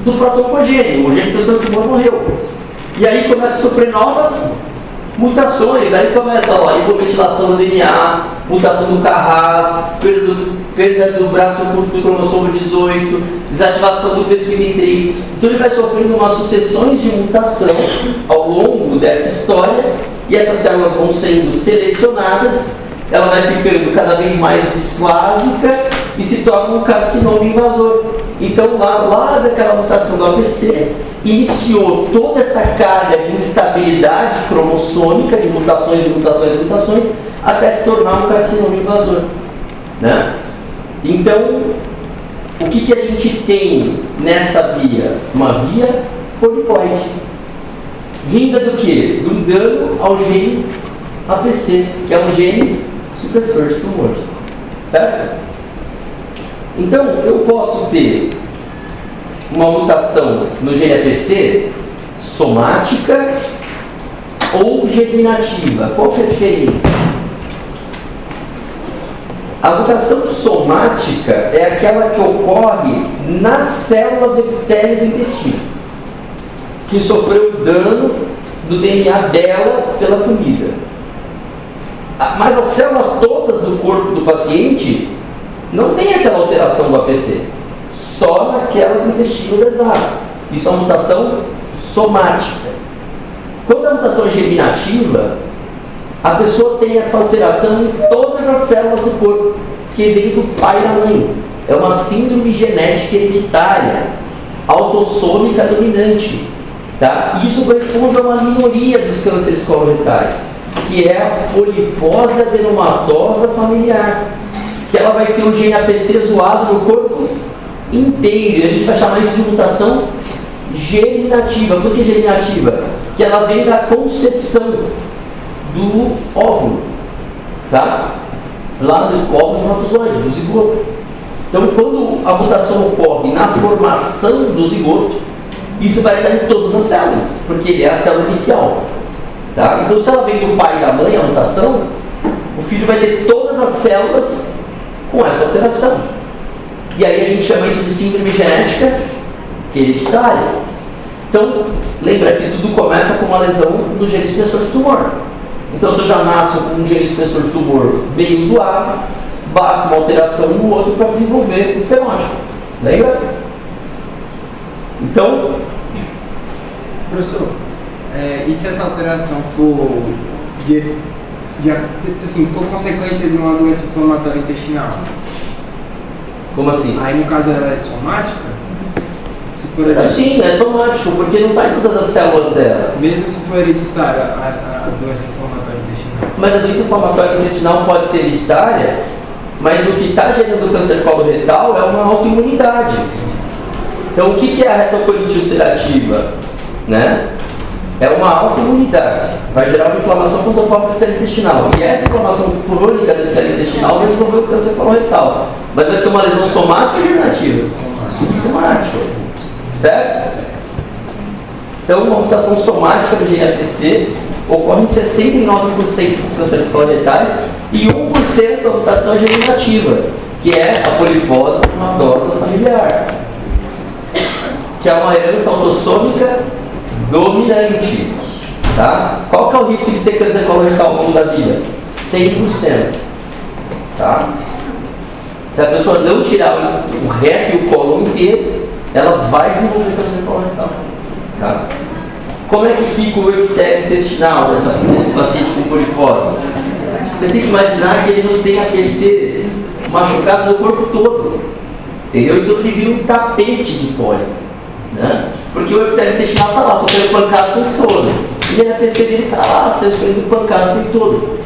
Speaker 1: do protocogênio. O gene expressor de tumor morreu. E aí começa a sofrer novas mutações. Aí começa a hipometilação do DNA, mutação do Carras, perda do braço curto do cromossomo 18, desativação do PCB3. Então ele vai sofrendo umas sucessões de mutação ao longo dessa história e essas células vão sendo selecionadas, ela vai ficando cada vez mais displásica e se torna um carcinoma invasor. Então lá daquela mutação do APC iniciou toda essa carga de instabilidade cromossômica, de mutações, até se tornar um carcinoma invasor, né? Então, o que a gente tem nessa via? Uma via polipoide. Vinda do quê? Do dano ao gene APC, que é um gene supressor de tumor. Certo? Então, eu posso ter uma mutação no gene APC somática ou germinativa. Qual que é a diferença? A mutação somática é aquela que ocorre na célula do epitélio do intestino, que sofreu dano do DNA dela pela comida. Mas as células todas do corpo do paciente não tem aquela alteração do APC, só naquela do intestino lesado. Isso é uma mutação somática. Quando a mutação é germinativa, a pessoa tem essa alteração em todas as células do corpo, que vem do pai e da mãe. É uma síndrome genética hereditária, autossômica dominante. Tá? Isso corresponde a uma minoria dos cânceres coloretais, que é a polipose adenomatosa familiar, que ela vai ter um gene APC zoado no corpo inteiro. E a gente vai chamar isso de mutação germinativa. Por que germinativa? Que ela vem da concepção do óvulo, tá? Lá no óvulo espermatozoide, do zigoto. Então, quando a mutação ocorre na formação do zigoto, isso vai estar em todas as células, porque ele é a célula inicial, tá? Então, se ela vem do pai e da mãe, a mutação, o filho vai ter todas as células com essa alteração. E aí a gente chama isso de síndrome genética hereditária. Então, lembra que tudo começa com uma lesão do gene expressor de tumor. Então, se eu já nasço com um gene expressor de tumor meio zoado, basta uma alteração no outro para desenvolver o fenótipo. Lembra? Então,
Speaker 3: professor, e se essa alteração for for consequência de uma doença inflamatória intestinal?
Speaker 1: como assim?
Speaker 3: Aí, no caso, ela é somática? Se, por exemplo,
Speaker 1: Sim, é somático, porque não está em todas as células dela.
Speaker 3: mesmo se for hereditária a doença inflamatória intestinal?
Speaker 1: mas a doença inflamatória intestinal pode ser hereditária, mas o que está gerando câncer coloretal é uma autoimunidade. Então, o que é a retocolite ulcerativa? Né? É uma autoimunidade. Vai gerar uma inflamação contra o próprio epitélio intestinal. E essa inflamação crônica do epitélio intestinal vai desenvolver o câncer coloretal. Mas vai ser uma lesão somática ou degenerativa? Somática. Certo? Então, uma mutação somática do gene APC ocorre em 69% dos cânceres coloretais e 1% da mutação degenerativa, que é a polipose reumatosa familiar, que é uma herança autossômica dominante. Tá? Qual que é o risco de ter câncer coloretal ao longo da vida? 100%. Tá? Se a pessoa não tirar o reto e o cólon inteiro, ela vai desenvolver câncer coloretal. Tá? Como é que fica o epitélio intestinal desse paciente com polipose? Você tem que imaginar que ele não tem APC machucado no corpo todo. Entendeu? Então ele vira um tapete de pólipo. Né? Porque o epitélio intestinal está lá sofrendo pancada o tempo todo. E a APC dele está lá sofrendo pancada o tempo todo.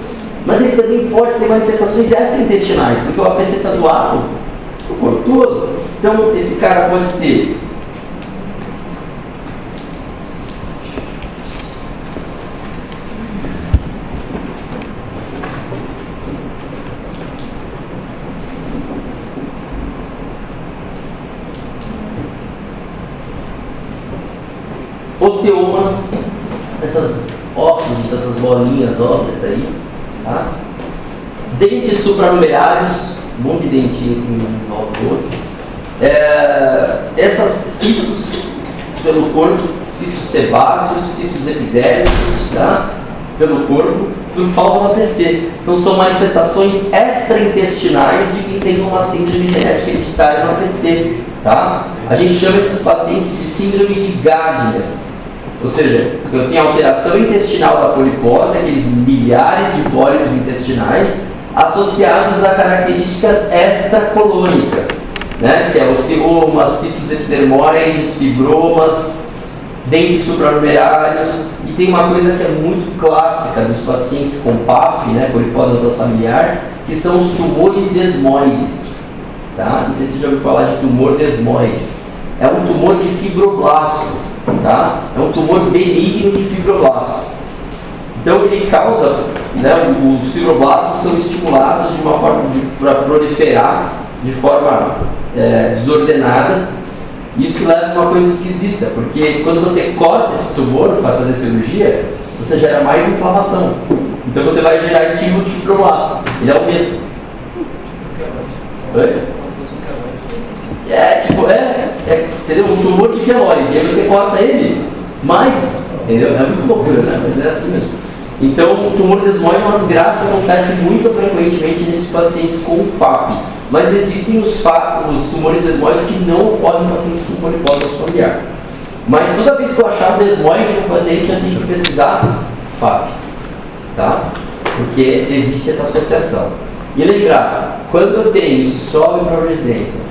Speaker 1: Mas ele também pode ter manifestações extraintestinais, porque o APC está zoado no corpo todo. Então esse cara pode ter osteomas, essas ósseos, essas bolinhas ósseas aí, tá? Dentes supranumerários, um monte de dentinhos em volta do corpo. Essas cistos pelo corpo, cistos sebáceos, cistos epidérmicos, tá? Pelo corpo, por falta do APC. Então são manifestações extraintestinais de quem tem uma síndrome genética hereditária no APC, tá? A gente chama esses pacientes de síndrome de Gardner. Ou seja, eu tenho alteração intestinal da polipose, aqueles milhares de pólipos intestinais associados a características extracolônicas, né? Que é osteomas, cistos epidermoides, fibromas, dentes supranumerários. E tem uma coisa que é muito clássica dos pacientes com PAF, né, polipose familiar, que são os tumores desmoides. Tá? Não sei se você já ouviu falar de tumor desmoide. É um tumor de fibroblasto. Tá? É um tumor benigno de fibroblasto. Então ele causa, né, os fibroblastos são estimulados de uma forma para proliferar de forma desordenada. Isso leva a uma coisa esquisita, porque quando você corta esse tumor para fazer cirurgia, você gera mais inflamação. Então você vai gerar estímulo de fibroblasto. Ele aumenta. Oi? Entendeu? Um tumor de queloide, aí você corta ele mais, entendeu? É muito loucura, né? Mas é assim mesmo. Então, o tumor desmoide é uma desgraça, acontece muito frequentemente nesses pacientes com FAP. Mas existem os tumores desmoides que não ocorrem em pacientes com polipose familiar. Mas toda vez que eu achar desmoide no paciente, eu tenho que pesquisar FAP, tá? Porque existe essa associação. E lembrar, quando eu tenho, isso sobe para a residência,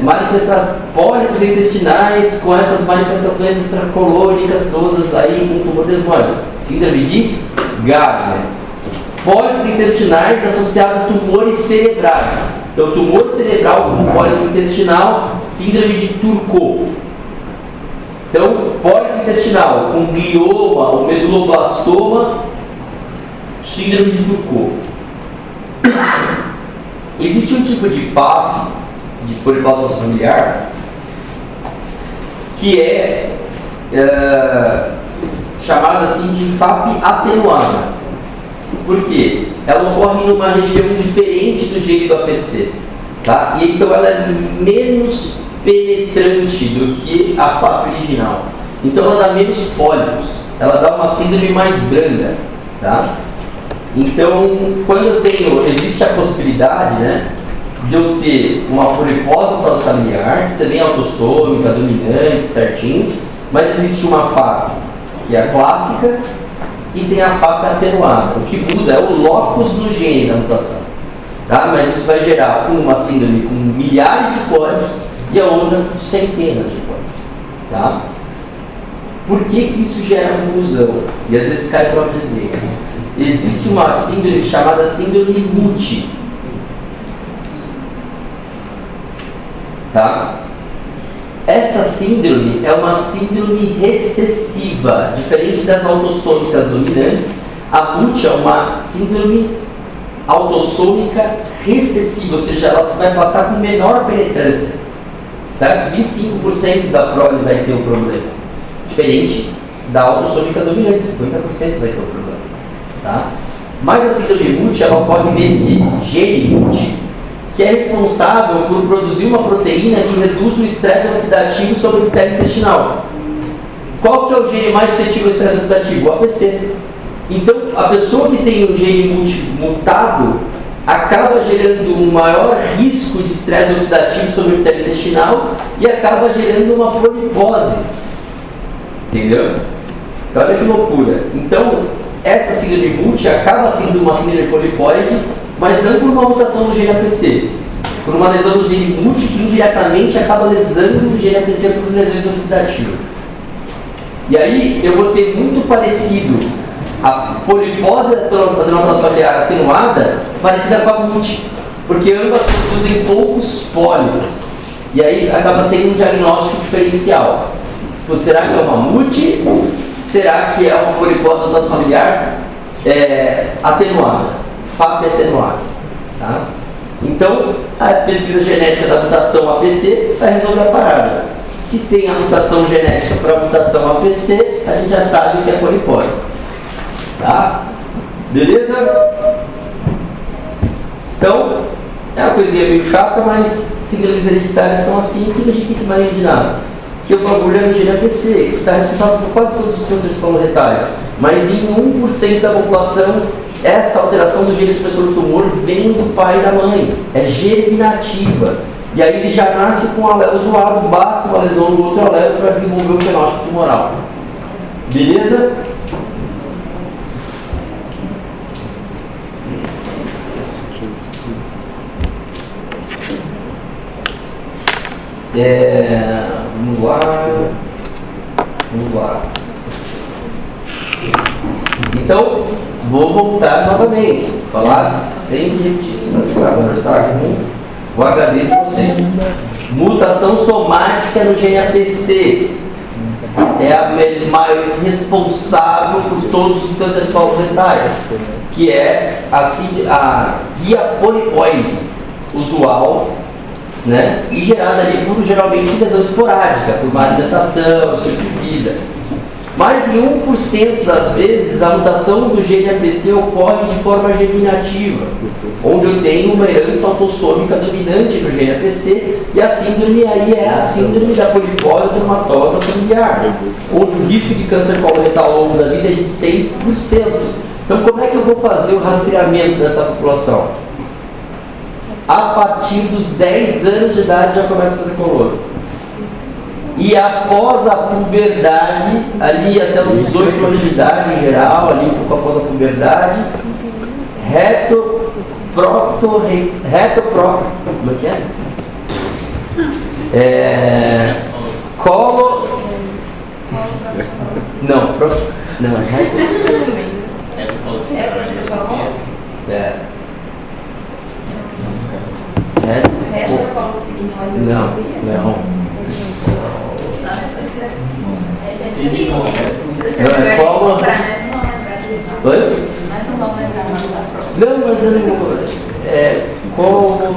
Speaker 1: manifestações pólipos intestinais com essas manifestações extracolônicas todas aí com tumor desmoide. Síndrome de Gardner. Pólipos intestinais associados a tumores cerebrais. Então, tumor cerebral com pólipo intestinal, síndrome de Turcot. Então, pólipo intestinal com glioma ou meduloblastoma, síndrome de Turcot. Existe um tipo de PAF, de polipose familiar, que é chamada assim de FAP atenuada. Por quê? Ela ocorre numa região diferente do jeito do APC, tá? E então ela é menos penetrante do que a FAP original. Então ela dá menos pólipos, ela dá uma síndrome mais branda, tá? Então, quando existe a possibilidade, né, de eu ter uma polipose familiar, que também é autossômica, dominante, certinho, mas existe uma FAP que é a clássica e tem a FAP atenuada. O que muda é o locus no gene da mutação, tá? Mas isso vai gerar uma síndrome com milhares de pólipos e a outra com centenas de pólipos, tá? Por que isso gera confusão? E às vezes cai para a desliga. existe uma síndrome chamada síndrome Muti. Tá? Essa síndrome é uma síndrome recessiva, diferente das autossômicas dominantes. A Muti é uma síndrome autossômica recessiva, ou seja, ela vai passar com menor penetrância, certo? 25% da prole vai ter um problema, diferente da autossômica dominante, 50% vai ter um problema, tá? Mas a síndrome Muti, ela ocorre nesse gene Muti, que é responsável por produzir uma proteína que reduz o estresse oxidativo sobre o epitélio intestinal. Qual que é o gene mais suscetível ao estresse oxidativo? O APC. Então, a pessoa que tem o gene mutado acaba gerando um maior risco de estresse oxidativo sobre o epitélio intestinal e acaba gerando uma polipose. Entendeu? Então, olha que loucura. Então, essa síndrome Muti acaba sendo uma síndrome polipoide, mas não por uma mutação do gene APC, por uma lesão do gene Muti que indiretamente acaba lesando o gene APC por lesões oxidativas. E aí eu vou ter muito parecido a polipose adenoplasma foliar atenuada parecida com a Muti, porque ambas produzem poucos pólipos. E aí acaba sendo um diagnóstico diferencial. Então, será que é uma Muti? Será que é uma polipose adenoplasma familiar atenuada? FAP atenuado. Tá? Então, a pesquisa genética da mutação APC vai resolver a parada. Se tem a mutação genética para a mutação APC, a gente já sabe que é polipose. Tá? Beleza? Então, é uma coisinha meio chata, mas síndromes hereditárias são assim, o que a gente tem que imaginar? Que o bagulho é o gene APC, que está responsável por quase todos os cânceres coloretais, mas em 1% da população, essa alteração do gene expressor do tumor vem do pai e da mãe, é germinativa. E aí ele já nasce com o alelo zoado, basta uma lesão do outro alelo para desenvolver o fenótipo tumoral. Beleza? Vamos lá. Então, vou voltar novamente, falar sempre repetido, para conversar com o HD de vocês. Mutação somática no gene APC é a mais responsável por todos os cânceres coloretais, que é a via polipoide usual, né? E gerada ali por geralmente lesão esporádica, por má alimentação, estilo de vida. Mas em 1% das vezes a mutação do gene APC ocorre de forma germinativa, onde eu tenho uma herança autossômica dominante no gene APC, e a síndrome aí é a síndrome da polipose adenomatosa familiar, onde o risco de câncer coloretal ao longo da vida é de 100%. Então, como é que eu vou fazer o rastreamento dessa população? A partir dos 10 anos de idade já começa a fazer coloro. E após a puberdade, ali até os 18 anos de idade em geral, ali um pouco após a puberdade, como é que é? Colo... Não, Oi? Não, mas eu não. Como.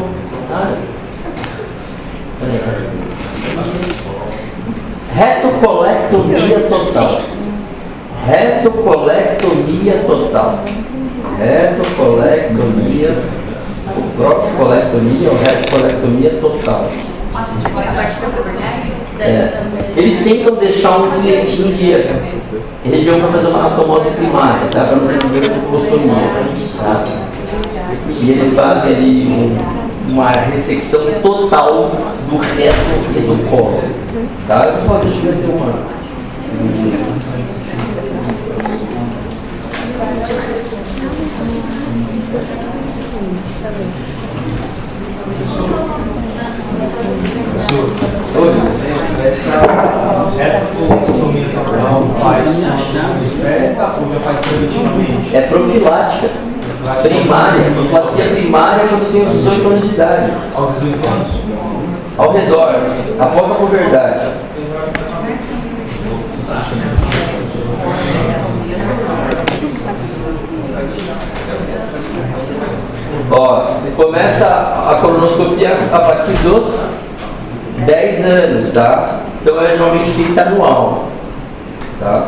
Speaker 1: Retocolectomia total. Retocolectomia total. Retocolectomia. O proctocolectomia ou retocolectomia total. Eles tentam deixar um filetinho de região para fazer uma anastomose primária, tá? Para não resolver a colpostomia, tá? E eles fazem ali uma ressecção total do reto e do colo, tá? Eu vou fazer isso ter uma. Essa retrocolostomia total faz na festa ou já faz preventivamente? É profilática. Primária. Hipoplasia primária quando tem os 18 anos de idade.
Speaker 2: Aos 18 anos.
Speaker 1: Ao redor, após a puberdade. Ó, começa a colonoscopia a partir dos 10 anos, tá? Então é geralmente feita anual, tá?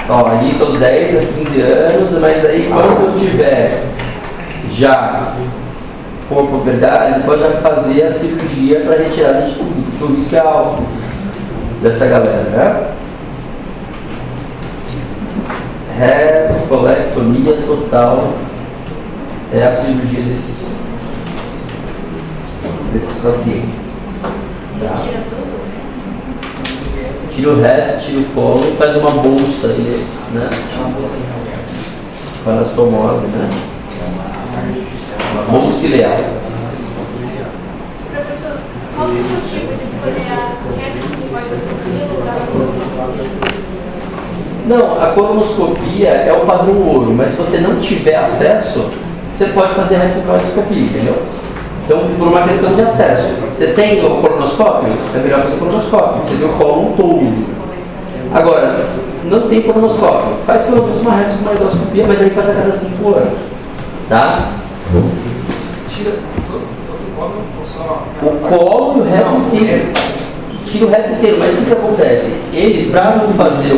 Speaker 1: Ó, ali são os 10 a 15 anos, mas aí quando eu tiver já com puberdade, pode já fazer a cirurgia para retirada de tudo, porque o risco é alto dessa galera, né? Colectomia total é a cirurgia desses pacientes. Tá? Tira o reto, tira o colo e faz uma bolsa aí, né?
Speaker 3: Uma bolsa
Speaker 1: Com anastomose, né? Uma bolsa ileal.
Speaker 5: Professor, qual é o motivo de escolher a retroesclerose no lugar da colonoscopia?
Speaker 1: Não, a colonoscopia é o padrão ouro, mas se você não tiver acesso, você pode fazer a retroescleroscopia, entendeu? Então, por uma questão de acesso. Você tem o colonoscópio? É melhor fazer o colonoscópio. Você vê o cólon todo. Agora, não tem colonoscópio. Faz pelo menos uma retroescleroscopia, mas aí faz a cada 5 anos. Tá?
Speaker 3: Tira todo o colo ou só?
Speaker 1: O colo e o reto inteiro. Tira o reto inteiro, mas o que acontece? Eles, para não fazer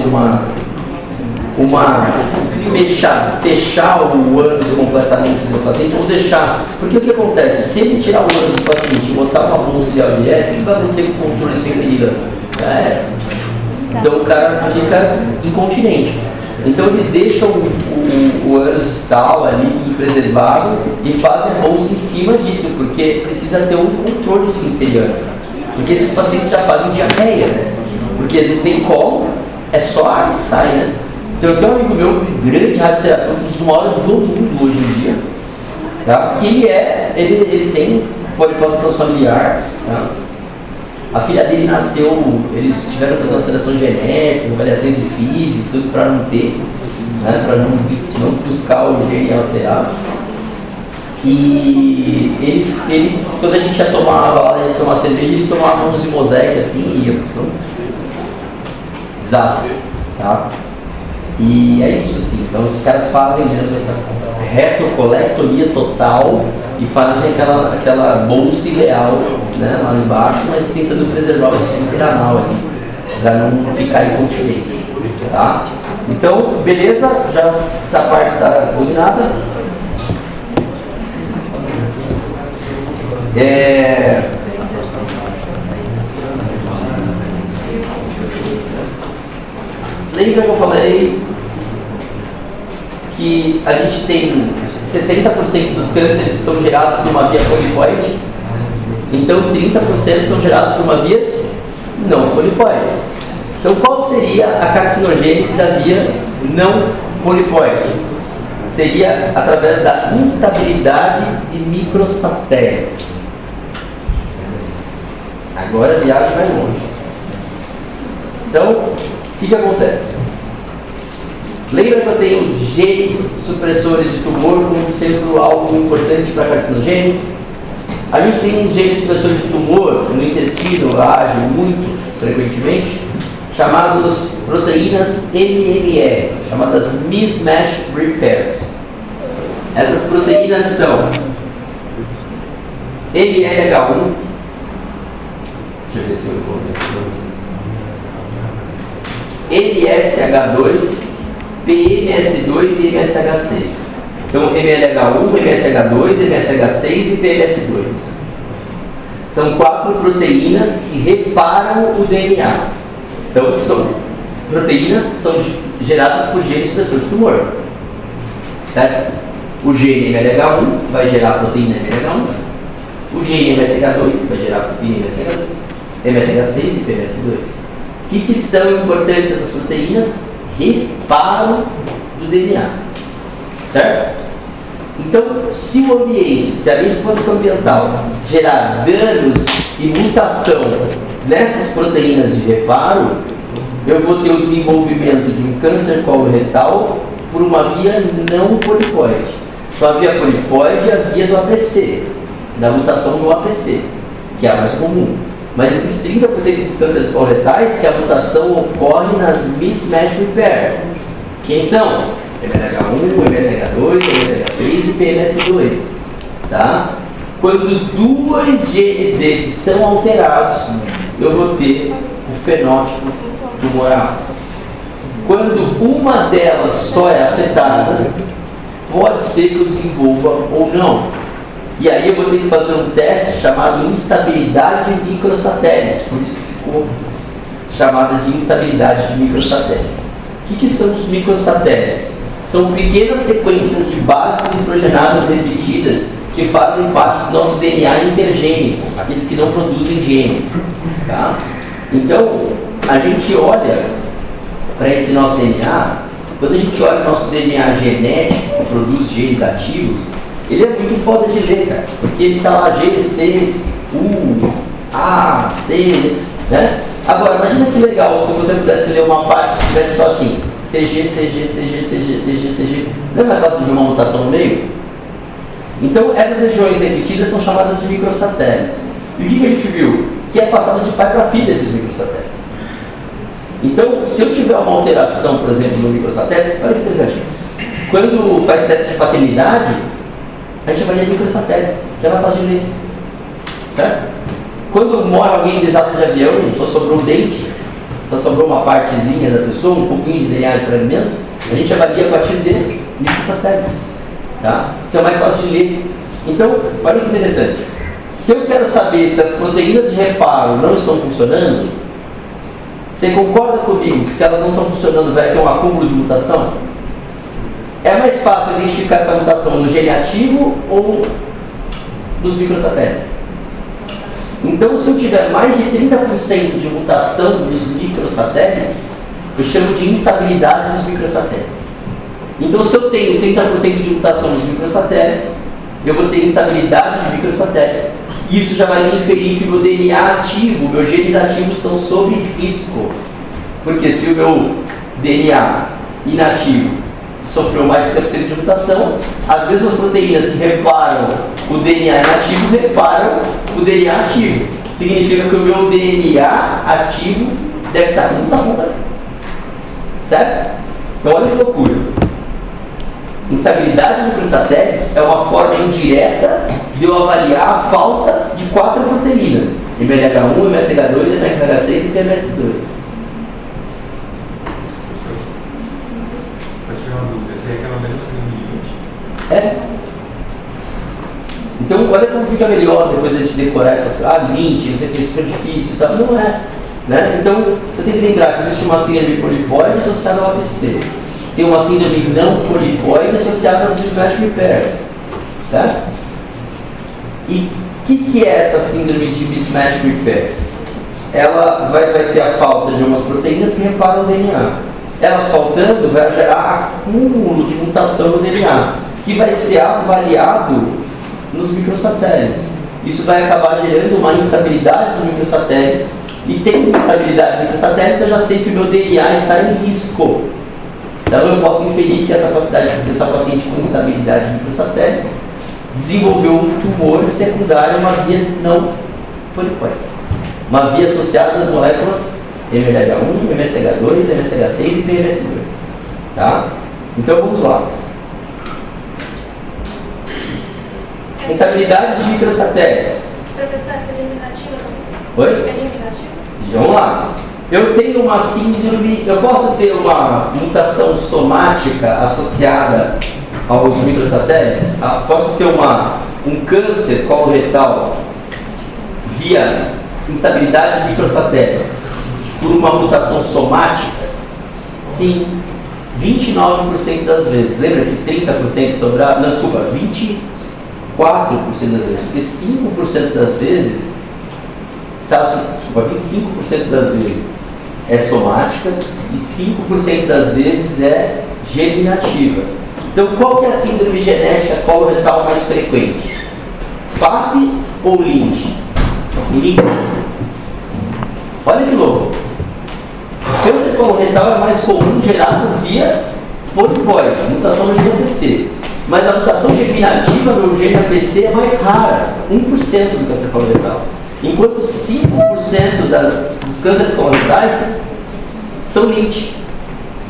Speaker 1: fechar o ânus completamente do paciente, ou deixar. Porque o que acontece? Se ele tirar o ânus do paciente e botar uma bolsa de diabetes, o que vai acontecer com o controle sem medida? Então o cara fica incontinente. Então eles deixam o ânus distal ali preservado e fazem a bolsa em cima disso, porque precisa ter um controle esfincteriano. Porque esses pacientes já fazem diarreia, né? Porque não tem colo, é só ar que sai, né? Então eu tenho um amigo meu, grande radioterapeuta, um dos maiores do mundo hoje em dia, tá? Que ele tem poliposis familiar, tá? A filha dele nasceu, eles tiveram que fazer uma alteração genética, avaliações de FIV, tudo para não ter, né? Para não buscar o gene alterado. E ele, quando a gente ia tomar cerveja, ele tomava uns Imosec assim e ia, porque senão desastre, tá? E é isso, assim. Então os caras fazem mesmo essa retocolectomia total e fazem aquela bolsa ileal, né, lá embaixo, mas tentando preservar o esfíncter anal ali, para não ficar incontinente, tá? Então, beleza? Já essa parte está dominada. Lembra que eu falei que a gente tem 70% dos cânceres são gerados por uma via polipoide? Então 30% são gerados por uma via não polipoide. Então qual seria a carcinogênese da via não polipoide? Seria através da instabilidade de microsatélites. Agora a viagem vai longe. Então, o que acontece? Lembra que eu tenho genes supressores de tumor como sendo algo importante para a carcinogênese? A gente tem uns genes supressores de tumor no intestino, agem muito frequentemente, chamados proteínas MMR, chamadas mismatch repairs. Essas proteínas são MLH1, deixa eu ver se eu encontro aqui para vocês, MSH2, PMS2 e MSH6. Então, MLH1, MSH2, MSH6 e PMS2. São 4 proteínas que reparam o DNA. Então, são proteínas que são geradas por genes supressores de tumor. Certo? O gene MLH1 vai gerar a proteína MLH1. O gene MSH2 vai gerar a proteína MSH2. MSH6 e PMS2. O que são importantes essas proteínas? Reparo do DNA. Certo? Então, se o ambiente, se a minha exposição ambiental gerar danos e mutação nessas proteínas de reparo, eu vou ter o desenvolvimento de um câncer coloretal por uma via não polipóide. Então, a via polipóide é a via do APC, da mutação do APC, que é a mais comum. Mas existem 30% dos cânceres coloretais que a mutação ocorre nas mismatch repair. Quem são? MLH1, MSH2, MSH3 e PMS2. Tá? Quando duas genes desses são alterados, eu vou ter o fenótipo tumoral. Quando uma delas só é afetada, pode ser que eu desenvolva ou não. E aí eu vou ter que fazer um teste chamado instabilidade de microsatélites. Por isso que ficou chamada de instabilidade de microsatélites. O que são os microsatélites? São pequenas sequências de bases nitrogenadas repetidas que fazem parte do nosso DNA intergênico, aqueles que não produzem genes. Tá? Então, a gente olha para esse nosso DNA, quando a gente olha o nosso DNA genético, que produz genes ativos, ele é muito foda de ler, cara, porque ele está lá G, C, U, A, C, né? Agora, imagina que legal se você pudesse ler uma parte que tivesse só assim, CG, CG, CG, CG, CG, CG. Não é mais fácil de uma mutação no meio? Então, essas regiões repetidas são chamadas de microsatélites. E o que a gente viu? Que é passado de pai para filho esses microsatélites. Então, se eu tiver uma alteração, por exemplo, no microsatélite, olha que interessante. Quando faz teste de paternidade, a gente avalia microsatélites, que ela faz de ler. Certo? Quando mora alguém em desastre de avião, só sobrou um dente, só sobrou uma partezinha da pessoa, um pouquinho de DNA de fragmento, a gente avalia a partir de microsatélites. Tá? Então é mais fácil de ler. Então, olha que interessante. Se eu quero saber se as proteínas de reparo não estão funcionando, você concorda comigo que se elas não estão funcionando vai ter um acúmulo de mutação? É mais fácil identificar essa mutação no gene ativo ou nos microsatélites? Então, se eu tiver mais de 30% de mutação nos microsatélites, eu chamo de instabilidade dos microsatélites. Então, se eu tenho 30% de mutação nos microsatélites, eu vou ter instabilidade de microsatélites. Isso já vai me inferir que o meu DNA ativo, meus genes ativos estão sob risco. Porque se o meu DNA inativo sofreu mais de 30% de mutação, as mesmas proteínas que reparam o DNA inativo reparam o DNA ativo. Significa que o meu DNA ativo deve estar com mutação também. Certo? Então olha que loucura. Instabilidade de microsatélites é uma forma indireta de eu avaliar a falta de 4 proteínas: MLH1, MSH2, MSH6 e PMS2.
Speaker 2: Pode tirar uma dúvida, essa é aquela mesma seguinte?
Speaker 1: É. Então, olha como fica melhor depois a gente decorar essas. Lint, não sei o que, super difícil e tal. Não é. Né? Então, você tem que lembrar que existe uma síndrome polipóide associada ao APC. Tem uma síndrome não polipóide associada às mismatch repairs. Certo? E o que é essa síndrome de mismatch repair? Ela vai ter a falta de umas proteínas que reparam o DNA. Elas faltando, vai gerar acúmulo de mutação no DNA, que vai ser avaliado nos microsatélites. Isso vai acabar gerando uma instabilidade dos microsatélites. E tendo instabilidade dos microsatélites, eu já sei que o meu DNA está em risco. Então eu posso inferir que essa paciente com instabilidade de microsatélites desenvolveu um tumor secundário a uma via não polipóide. Uma via associada às moléculas MLH1, MSH2, MSH6 e PMS2. Tá? Então vamos lá. Instabilidade de microsatélites.
Speaker 5: Professor, essa é eliminativa também?
Speaker 1: Oi?
Speaker 5: É eliminativa?
Speaker 1: Vamos lá. Eu tenho uma síndrome, eu posso ter uma mutação somática associada aos microsatélites? Posso ter um câncer coloretal via instabilidade de microsatélites por uma mutação somática? Sim, 29% das vezes. Lembra que 30% sobrar? Não, desculpa, 24% das vezes. Porque 5% das vezes, desculpa, 25% das vezes é somática e 5% das vezes é germinativa. Então, qual que é a síndrome genética coloretal mais frequente? FAP ou Lynch? Lynch. Olha que louco. O câncer coloretal é mais comum gerado via poliploide, mutação no gene APC. Mas a mutação germinativa no gene APC é mais rara, 1% do câncer coloretal. Enquanto 5% dos cânceres coloretais são Lynch.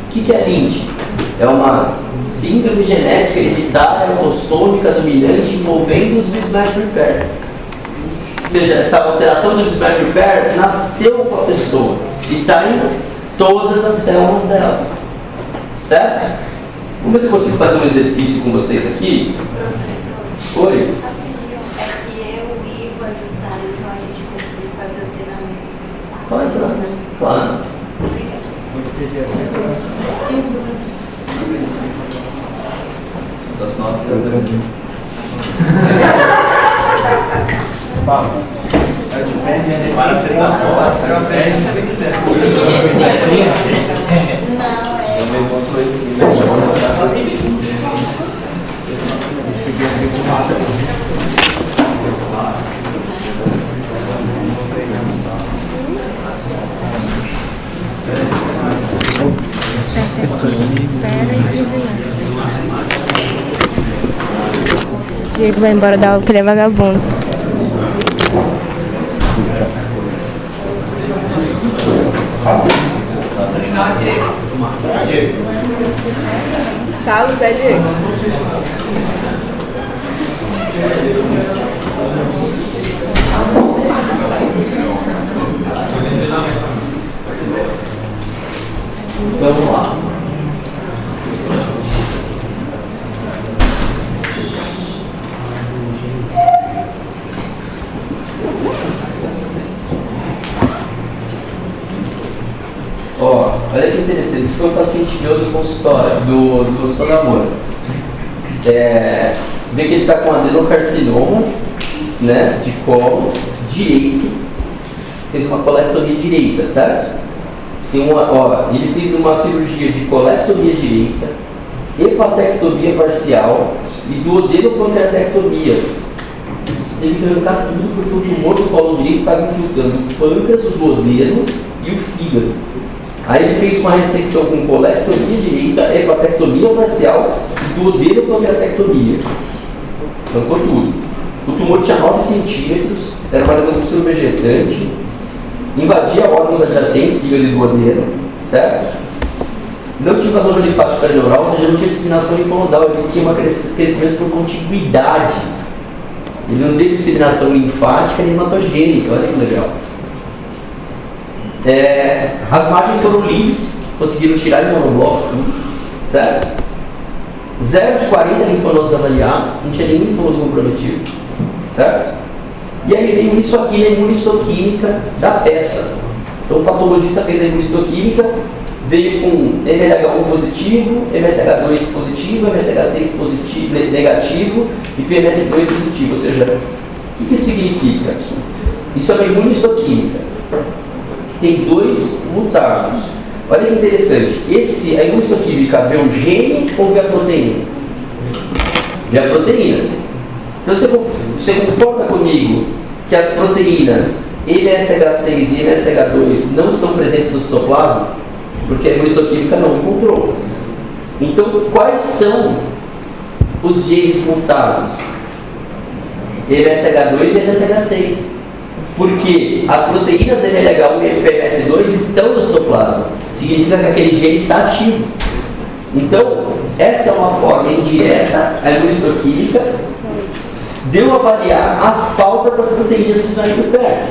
Speaker 1: O que é Lynch? É uma síndrome genética hereditária autossômica dominante envolvendo os mismatch repairs. Ou seja, essa alteração do mismatch repair nasceu com a pessoa e está em todas as células dela. Certo? Vamos ver se eu consigo fazer um exercício com vocês aqui. Oi?
Speaker 5: É que eu e o adversário, então a gente conseguiu fazer o treinamento.
Speaker 1: Pode, claro.
Speaker 2: Das nossas. Para ser da bola, se você quiser.
Speaker 5: Não, é.
Speaker 6: Diego vai embora da aula porque ele é vagabundo. Salos é Diego.
Speaker 1: Vamos lá. Ó, olha que interessante, isso foi um paciente meu do consultório, do Hospital da Moura. Vê que ele está com adenocarcinoma, né, de colo direito, fez uma colectomia direita, certo? Ele fez uma cirurgia de colectomia direita, hepatectomia parcial e duodenopancreatectomia. Teve que arrancar tudo porque o tumor do colo direito estava infiltrando o pâncreas, o duodeno e o fígado. Aí ele fez uma ressecção com colectomia direita, hepatectomia parcial e duodenopancreatectomia. Arrancou tudo. O tumor tinha 9 centímetros, era uma lesão vegetante, invadia órgãos adjacentes, fígado e duodeno, certo? Não tinha invasão linfática neural, ou seja, não tinha disseminação linfonodal, ele tinha um crescimento por contiguidade. Ele não teve disseminação linfática nem hematogênica, olha que legal. As margens foram livres, conseguiram tirar em monobloco tudo, certo? 0 de 40 linfonodos avaliados, não tinha nenhum linfonodo comprometido, certo? E aí veio isso aqui, a imunistoquímica da peça. Então o patologista fez a imunistoquímica, veio com MLH1 positivo, MSH2 positivo, MSH6 positivo, negativo e PMS2 positivo. Ou seja, o que isso significa? Isso é uma imunistoquímica. Tem 2 mutados. Olha que interessante. A imunistoquímica vê o gene ou vê a proteína? Vê a proteína. Então você concorda comigo que as proteínas MSH6 e MSH2 não estão presentes no citoplasma? Porque a imunistoquímica não encontrou. Então, quais são os genes mutados? MSH2 e MSH6. Porque as proteínas MLH1 e PMS2 estão no citoplasma. Significa que aquele gene está ativo. Então, essa é uma forma indireta, a imunistoquímica, de eu avaliar a falta das proteínas que estão aqui perto.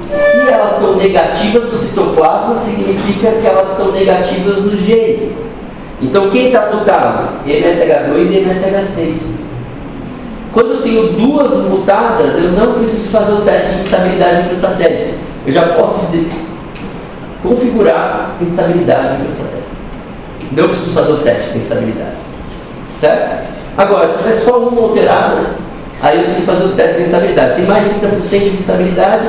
Speaker 1: Se elas estão negativas no citoplasma, significa que elas estão negativas no gene. Então, quem está mutado? MSH2 e MSH6. Quando eu tenho 2 mutadas, eu não preciso fazer o teste de instabilidade do satélite. Eu já posso configurar a instabilidade do satélite. Não preciso fazer o teste de instabilidade. Certo? Agora, se tiver só uma alterada, aí eu tenho que fazer o teste de instabilidade. Tem mais de 30% de instabilidade,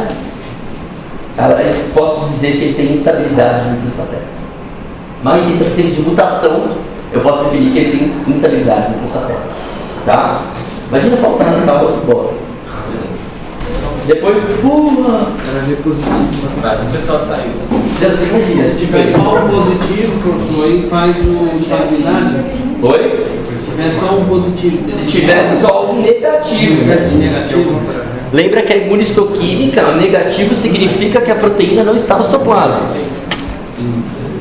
Speaker 1: eu posso dizer que ele tem instabilidade no satélite. Mais de 30% de mutação, eu posso definir que ele tem instabilidade no satélite. Tá? Imagina faltar nessa aula que bosta. Depois,
Speaker 7: Era V positivo.
Speaker 2: Tá, o pessoal saiu.
Speaker 1: você imagina, se
Speaker 7: Se tiver
Speaker 1: tiver
Speaker 7: só um positivo, professor, aí faz o estabilidade.
Speaker 1: Oi?
Speaker 7: Se tiver só um positivo.
Speaker 1: Se tiver só um negativo.
Speaker 7: Negativo.
Speaker 1: Lembra que a imunistoquímica, o negativo significa que a proteína não está no citoplasma.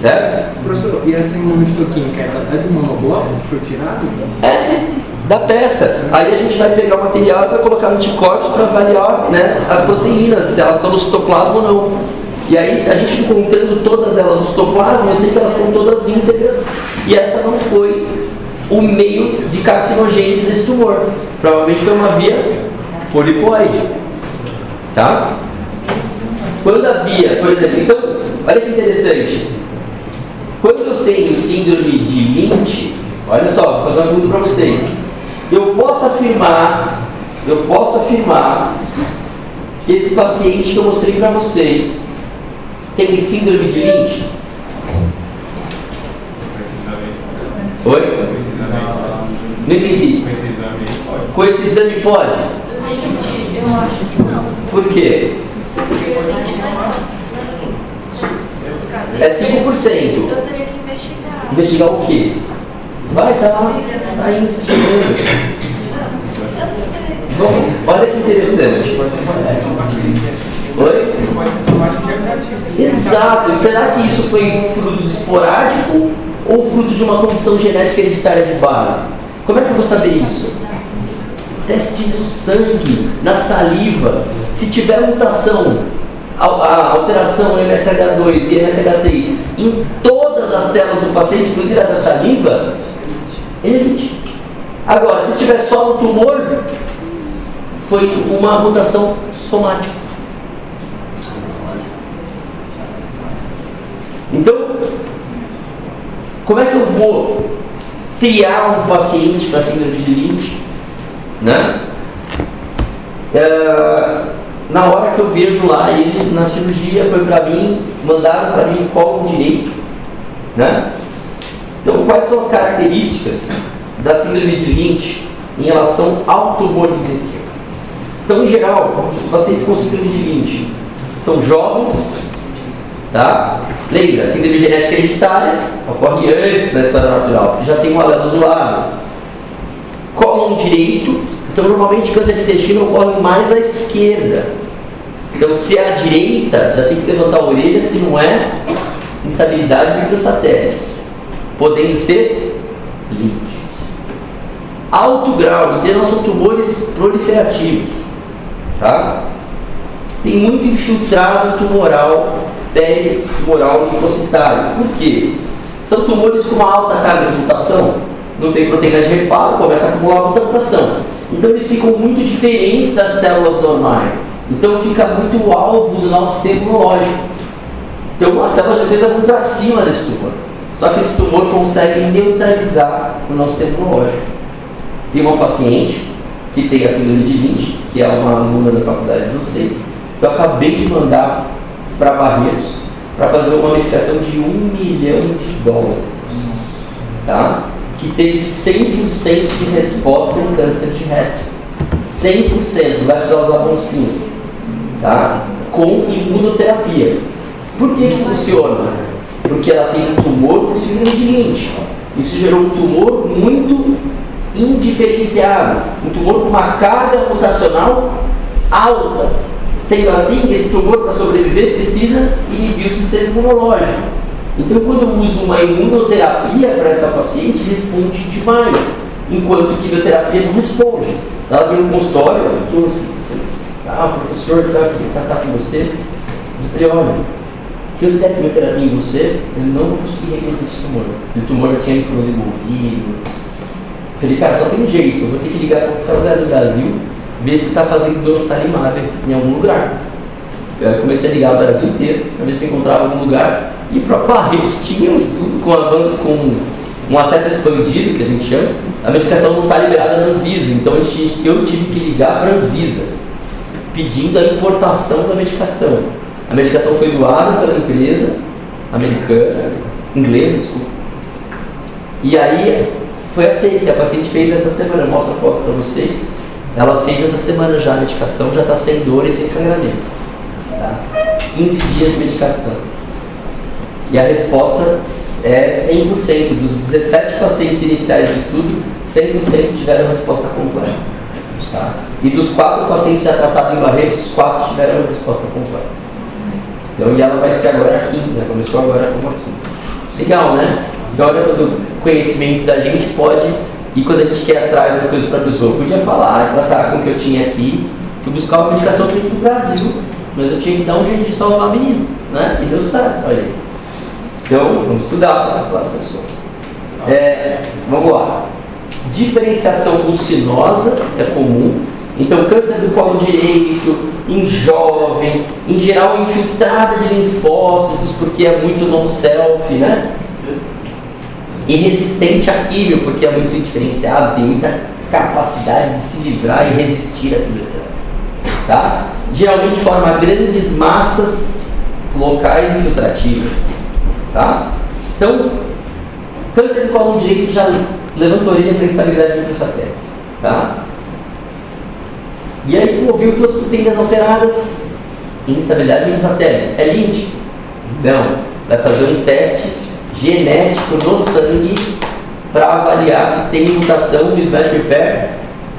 Speaker 1: Certo?
Speaker 7: Professor, e essa imunistoquímica é do monobloco que foi tirado?
Speaker 1: É, da peça. Aí a gente vai pegar o material e vai colocar no anticorpos para avaliar, né, as proteínas, se elas estão no citoplasma ou não. E aí, a gente encontrando todas elas no citoplasma, eu sei que elas estão todas íntegras e essa não foi o meio de carcinogênese desse tumor. Provavelmente foi uma via polipoide. Tá? Quando a via, por exemplo, então, olha que interessante. Quando eu tenho síndrome de Lynch, olha só, vou fazer uma pergunta para vocês. Eu posso afirmar que esse paciente que eu mostrei para vocês tem síndrome de Lynch? Oi? Não entendi. Com esse exame pode?
Speaker 5: Eu acho que não.
Speaker 1: Por quê?
Speaker 5: Porque eu
Speaker 1: É 5%.
Speaker 5: Eu teria que investigar.
Speaker 1: Investigar o quê? Vai, tá lá. Tá investigando. Bom, olha que interessante. Oi? Exato. Será que isso foi fruto esporádico ou fruto de uma condição genética hereditária de base? Como é que eu vou saber isso? Teste no sangue, na saliva. Se tiver mutação, a alteração MSH2 e MSH6 em todas as células do paciente, inclusive a da saliva, ele é Lynch. Agora, se tiver só no tumor, foi uma mutação somática. Então, como é que eu vou triar um paciente para síndrome de Lynch? Né? Na hora que eu vejo lá ele na cirurgia, foi para mim, mandaram para mim o colo direito. Né? Então, quais são as características da síndrome de Lynch em relação ao tumor do intestino? Então, em geral, os pacientes com síndrome de Lynch são jovens, tá? Lembra, a síndrome genética hereditária ocorre antes da história natural, já tem um alelo zoado. Cólon direito, então normalmente câncer de intestino ocorre mais à esquerda. Então, se é à direita, já tem que levantar a orelha se não é instabilidade de microsatélites, podendo ser Lynch. Alto grau, então são tumores proliferativos, tá? Tem muito infiltrado tumoral, peritumoral linfocitário. Por quê? São tumores com uma alta carga de mutação, não tem proteína de reparo, começa a acumular muita mutação. Então eles ficam muito diferentes das células normais. Então fica muito alvo do nosso sistema imunológico. Então a célula de defesa muito acima desse tumor. Só que esse tumor consegue neutralizar o nosso sistema imunológico. Tem uma paciente que tem a síndrome de Lynch, que é uma aluna da faculdade de vocês, que eu acabei de mandar para Barretos para fazer uma medicação de $1 milhão, tá? Que teve 100% de resposta em câncer de reto. 100%, não vai precisar usar bolsinha, tá? Com imunoterapia. Por que funciona? Porque ela tem um tumor com síndrome de Lynch. Isso gerou um tumor muito indiferenciado, um tumor com uma carga mutacional alta. Sendo assim, esse tumor, para sobreviver, precisa inibir o sistema imunológico. Então, quando eu uso uma imunoterapia para essa paciente, responde demais, enquanto que quimioterapia não responde. Ela vem no consultório, doutor, o professor está aqui, está com você. Eu falei, olha, se eu fizer quimioterapia em você, eu não vou conseguir regredir esse tumor. O tumor já tinha linfonodo envolvido. Eu falei, cara, só tem um jeito, eu vou ter que ligar para qualquer lugar do Brasil, ver se está fazendo dorsal em algum lugar. Eu comecei a ligar o Brasil inteiro, para ver se encontrava algum lugar. E para Barretos tínhamos tudo com um acesso expandido, que a gente chama. A medicação não está liberada na Anvisa, então eu tive que ligar para a Anvisa, pedindo a importação da medicação. A medicação foi doada pela empresa inglesa, desculpa. E aí foi aceita. A paciente fez essa semana, eu mostro a foto para vocês. Ela fez essa semana já a medicação, já está sem dor e sem sangramento. Tá? 15 dias de medicação. E a resposta é 100%. Dos 17 pacientes iniciais do estudo, 100% tiveram resposta completa. Tá? E dos 4 pacientes já tratados em Barretos, os 4 tiveram resposta completa. Então, e ela vai ser agora a quinta, né? Começou agora como a quinta. Legal, né? Então, olha, todo conhecimento da gente pode, e quando a gente quer atrás das coisas para a pessoa, eu podia falar, tratar com o que eu tinha aqui, fui buscar uma medicação aqui no Brasil, mas eu tinha que dar um jeito de salvar a menina, né? E deu certo, olha aí. Então, vamos estudar para essa pessoa. Vamos lá. Diferenciação ulcinosa é comum. Então, câncer do colo direito, em jovem, em geral infiltrada de linfócitos, porque é muito non-self, né? E resistente a químio, porque é muito diferenciado, tem muita capacidade de se livrar e resistir a quimioterapia. Tá? Geralmente forma grandes massas locais infiltrativas. Tá? Então, câncer do colo direito já levantou a orelha para instabilidade microsatélite. Tá? E aí, ouviu duas proteínas alteradas, instabilidade microsatélite. É Lynch? Não. Vai fazer um teste genético no sangue para avaliar se tem mutação do smash repair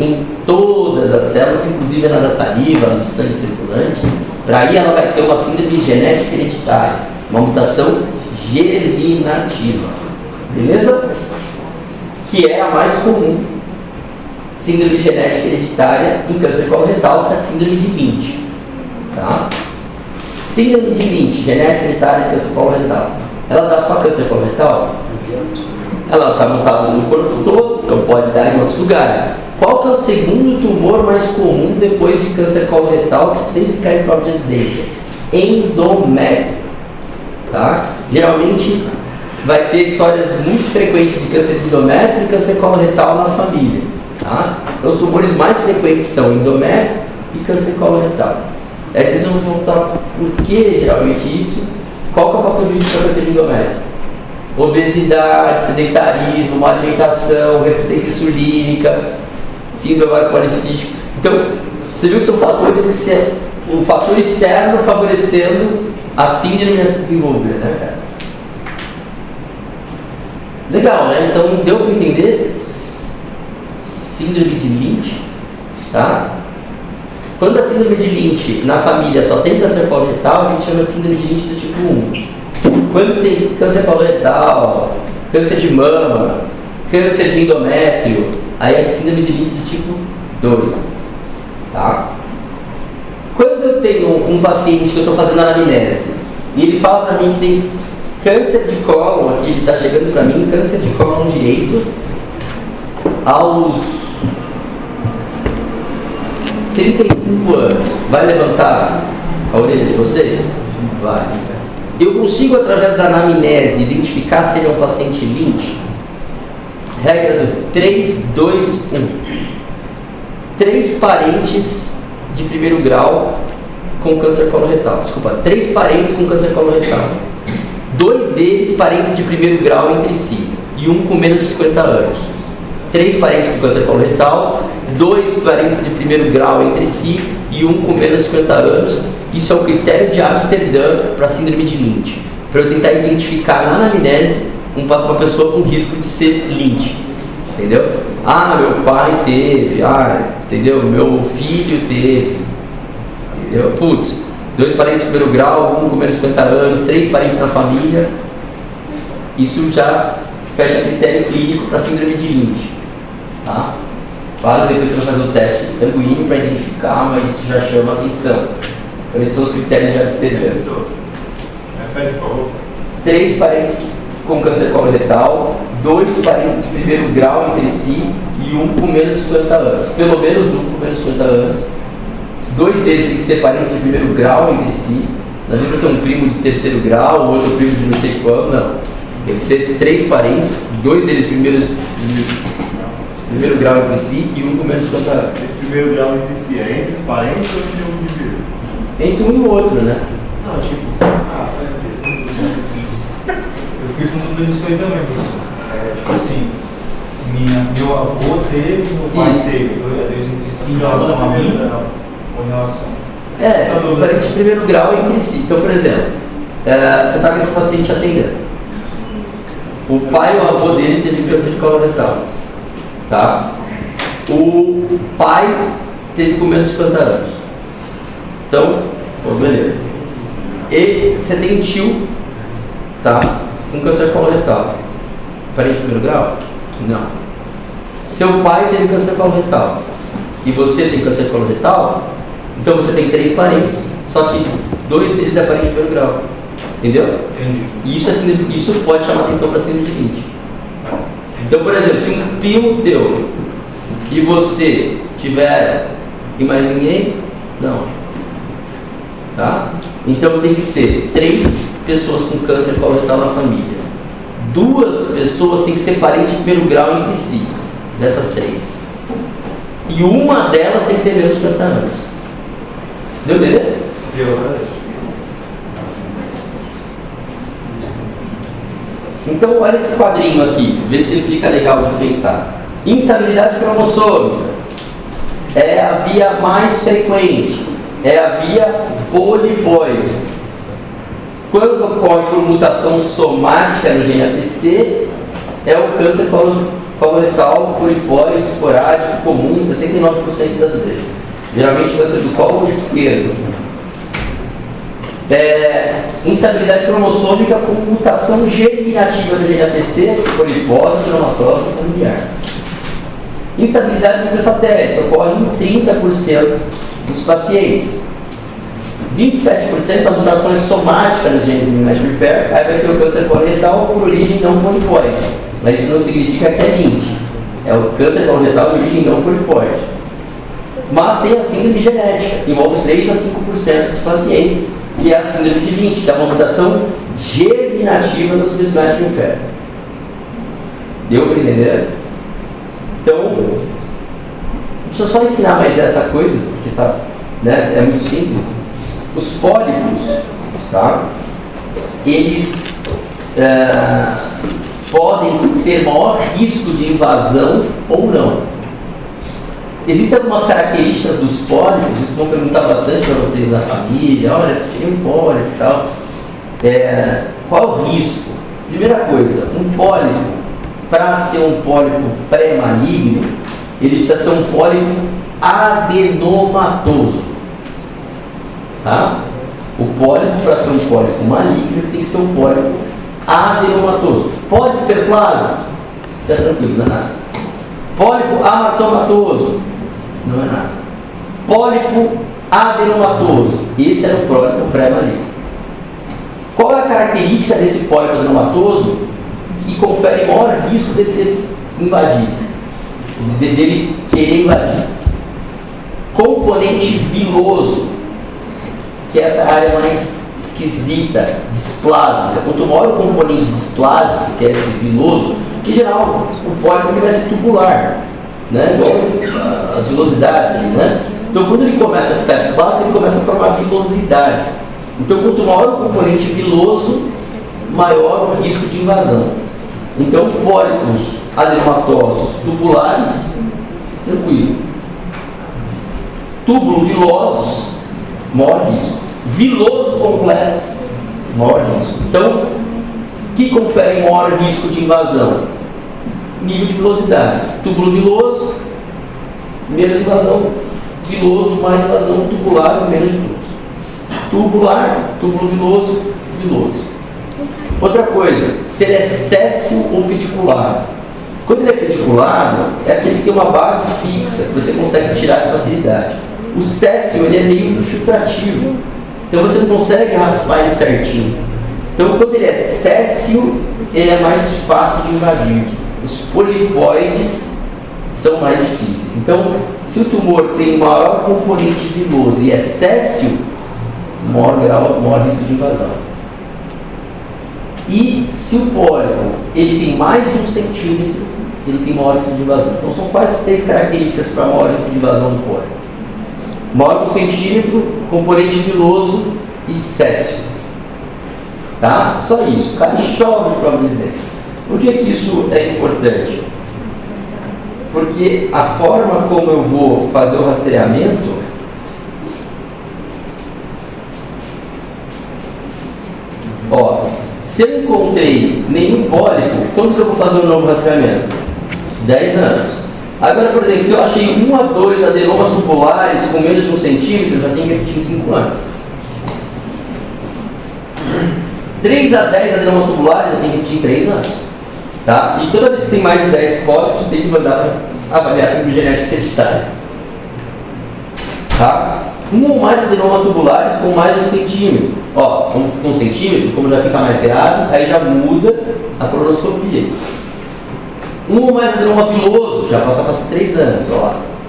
Speaker 1: em todas as células, inclusive na da saliva, no sangue circulante. Para aí ela vai ter uma síndrome genética hereditária, uma mutação germinativa. Beleza? Que é a mais comum. Síndrome genética hereditária em câncer coloretal, que é a síndrome de Lynch. Tá? Síndrome de Lynch, genética hereditária em câncer coloretal. Ela dá só câncer coloretal? Ela está montada no corpo todo, então pode dar em outros lugares. Qual que é o segundo tumor mais comum depois de câncer coloretal que sempre cai em prova de residência? Endométrio. Tá? Geralmente vai ter histórias muito frequentes de câncer de endométrio e câncer coloretal na família. Tá? Então, os tumores mais frequentes são endométrio e câncer coloretal. Aí vocês vão voltar por que geralmente isso? Qual que é o fator de risco para câncer de endométrio? Obesidade, sedentarismo, má alimentação, resistência insulínica, síndrome ovário policístico. Então, você viu que são fatores que é um fator externo favorecendo a síndrome a se desenvolver, né, cara? Legal, né? Então, deu para entender? Síndrome de Lynch, tá? Quando a síndrome de Lynch na família só tem câncer coloretal, a gente chama de síndrome de Lynch do tipo 1. Quando tem câncer coloretal, câncer de mama, câncer de endométrio, aí é síndrome de Lynch do tipo 2. Tá? Quando eu tenho um paciente que eu estou fazendo anamnese e ele fala para mim que tem câncer de cólon, aqui ele está chegando para mim, câncer de cólon direito, aos 35 anos, vai levantar a orelha de vocês? Sim. Vai. Eu consigo, através da anamnese, identificar se ele é um paciente Lynch? Regra do 3, 2, 1. 3 parentes de primeiro grau com câncer coloretal. Desculpa, 3 parentes com câncer coloretal. 2 deles parentes de primeiro grau entre si e um com menos de 50 anos. 3 parentes com câncer coloretal, 2 parentes de primeiro grau entre si e um com menos de 50 anos. Isso é o critério de Amsterdã para a síndrome de Lynch. Para eu tentar identificar na anamnese uma pessoa com risco de ser Lynch. Entendeu? Ah, meu pai teve. Ah, entendeu? Meu filho teve. Entendeu? Putz, 2 parentes de primeiro grau, um com menos de 50 anos, 3 parentes na família. Isso já fecha critério clínico para a síndrome de Lynch. Tá? Claro, depois você vai fazer o teste sanguíneo para identificar, mas isso já chama atenção. Então, esses são os critérios de Amsterdã. 3 parentes com câncer coloretal, 2 parentes de primeiro grau entre si e um com menos de 50 anos. Pelo menos um com menos de 50 anos. 2 deles têm que ser parentes de primeiro grau entre si. Não adianta ser um primo de terceiro grau, outro primo de não sei qual, não. Tem que ser 3 parentes, 2 deles primeiro grau entre si e um com menos de 50 anos.
Speaker 8: Esse primeiro grau entre si é entre os parentes ou entre um indivíduo?
Speaker 1: Entre um e o outro, né?
Speaker 2: Não, tipo, eu fiquei com dúvida nisso aí também, professor. Tipo assim, se Meu avô teve, meu pai
Speaker 1: Isso.
Speaker 2: teve. Eles entre si em relação a mim.
Speaker 3: Com relação.
Speaker 1: Parente de primeiro grau entre si. Então, por exemplo, você está com esse paciente atendendo. O pai ou avô dele teve câncer de colo retal. Tá? O pai teve com menos de 50 anos. Então, beleza. E você tem um tio, tá? Com câncer de colo retal. Parente de primeiro grau? Não. Seu pai teve câncer de colo retal. E você tem câncer de colo retal? Então você tem 3 parentes, só que 2 deles é parente de primeiro grau. Entendeu?
Speaker 2: Entendi.
Speaker 1: E isso pode chamar atenção para síndrome de Lynch. Então, por exemplo, se um primo teu e você tiver e mais ninguém, não. Tá? Então tem que ser 3 pessoas com câncer de colo retal na família. 2 pessoas têm que ser parente de primeiro grau entre si, dessas 3. E uma delas tem que ter menos de 50 anos. Deu entender? Então olha esse quadrinho aqui, vê se ele fica legal de pensar. Instabilidade cromossômica é a via mais frequente, é a via poliploide. Quando ocorre por mutação somática no gene APC, é o câncer coloretal poliploide esporádico comum 69% das vezes. Geralmente câncer do colo esquerdo. Instabilidade cromossômica com mutação germinativa do gene APC, polipose, cromatose familiar. Instabilidade microsatélites ocorre em 30% dos pacientes. 27% da mutação é somática nos genes de match repair, aí vai ter o câncer coloretal por origem não poliploide. Mas isso não significa que é Lynch. É o câncer coloretal de origem não poliploide. Mas tem a síndrome genética, que envolve 3 a 5% dos pacientes, que é a síndrome de Lynch, que é uma mutação germinativa nos mismatch repairs. Deu para entender? Então, deixa eu só ensinar mais essa coisa, porque tá, né, é muito simples. Os pólipos, tá? Eles podem ter maior risco de invasão ou não. Existem algumas características dos pólipos, isso vão perguntar bastante para vocês na família, olha, tirei um pólipo e tal. Qual o risco? Primeira coisa, um pólipo, para ser um pólipo pré-maligno, ele precisa ser um pólipo adenomatoso. Tá? O pólipo, para ser um pólipo maligno, tem que ser um pólipo adenomatoso. Pólipo hiperplásio, fica tranquilo, não é nada. Pólipo amatomatoso, não é nada. Pólipo adenomatoso, esse é o pólipo pré-maligno. Qual é a característica desse pólipo adenomatoso que confere maior risco dele ter invadido, dele querer invadir? Componente viloso, que é essa área mais esquisita, displásica. Quanto maior o componente displásico, que é esse viloso, que em geral o pólipo vai ser tubular, né? Igual as vilosidades, né? Então quando ele começa a ficar displásico, ele começa a formar vilosidades. Então quanto maior o componente viloso, maior o risco de invasão. Então pólipos adenomatosos tubulares, tranquilo. Túbulo vilosos, maior risco. Viloso completo, maior risco. Então, o que confere maior risco de invasão? Nível de vilosidade. Túbulo viloso, menos invasão. Viloso, mais invasão. Tubular, menos viloso. Tubular, túbulo viloso, viloso. Outra coisa, se ele é céssio ou pediculado. Quando ele é pediculado, é aquele que tem uma base fixa, que você consegue tirar com facilidade. O céssio, ele é meio infiltrativo. Então você não consegue raspar ele certinho. Então quando ele é céssio, ele é mais fácil de invadir. Os polipoides são mais difíceis. Então, se o tumor tem maior componente viloso e é céssio, maior risco de invasão. E se o pólipo ele tem mais de 1 centímetro, ele tem maior risco de invasão. Então são quase 3 características para maior risco de invasão do pólipo. Maior de 1 centímetro, componente viloso e céssio. Tá? Só isso. Cara, chove para os dentes. Por que isso é importante? Porque a forma como eu vou fazer o rastreamento se eu encontrei nenhum pólipo, quando que eu vou fazer um novo rastreamento? 10 anos. Agora, por exemplo, se eu achei 1 a 2 adenomas tubulares com menos de 1 centímetro, eu já tenho que repetir em 5 anos. 3 a 10 adenomas tubulares, eu tenho que repetir em 3 anos. Tá? E toda vez que tem mais de 10 pólipos, tem que mandar para avaliar a genética hereditária. Tá? 1 ou mais adenomas tubulares com mais de 1 centímetro. Com 1 centímetro, como já fica mais grave, aí já muda a colonoscopia. 1 ou mais adenoma viloso, já passa para 3 anos.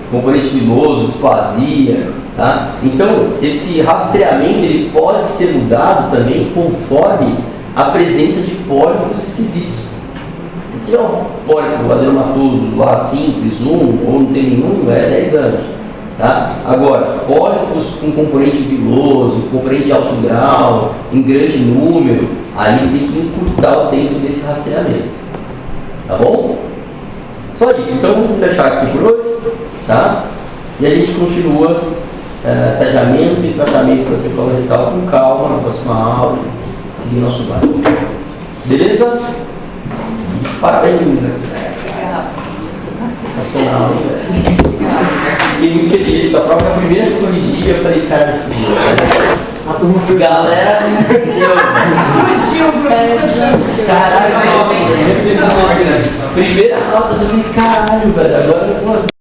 Speaker 1: Componente viloso, displasia. Tá? Então, esse rastreamento ele pode ser mudado também conforme a presença de pólipos esquisitos. Se tiver um pólipo adenomatoso lá simples, 1 ou não tem nenhum, é 10 anos. Tá? Agora, pólipos com componente viloso, componente de alto grau, em grande número, aí tem que encurtar o tempo desse rastreamento. Tá bom? Só isso. Então vamos fechar aqui por hoje. Tá? E a gente continua estagiamento e tratamento para ser coloretal com calma na próxima aula, seguir nosso bairro. Beleza? Parabéns, sensacional, hein, velho? Fiquei muito feliz. A própria primeira que eu corrigi, eu falei, cara, a turma foi. Galera, entendeu? Caralho, primeira nota, eu falei, caralho, velho. Agora, pô.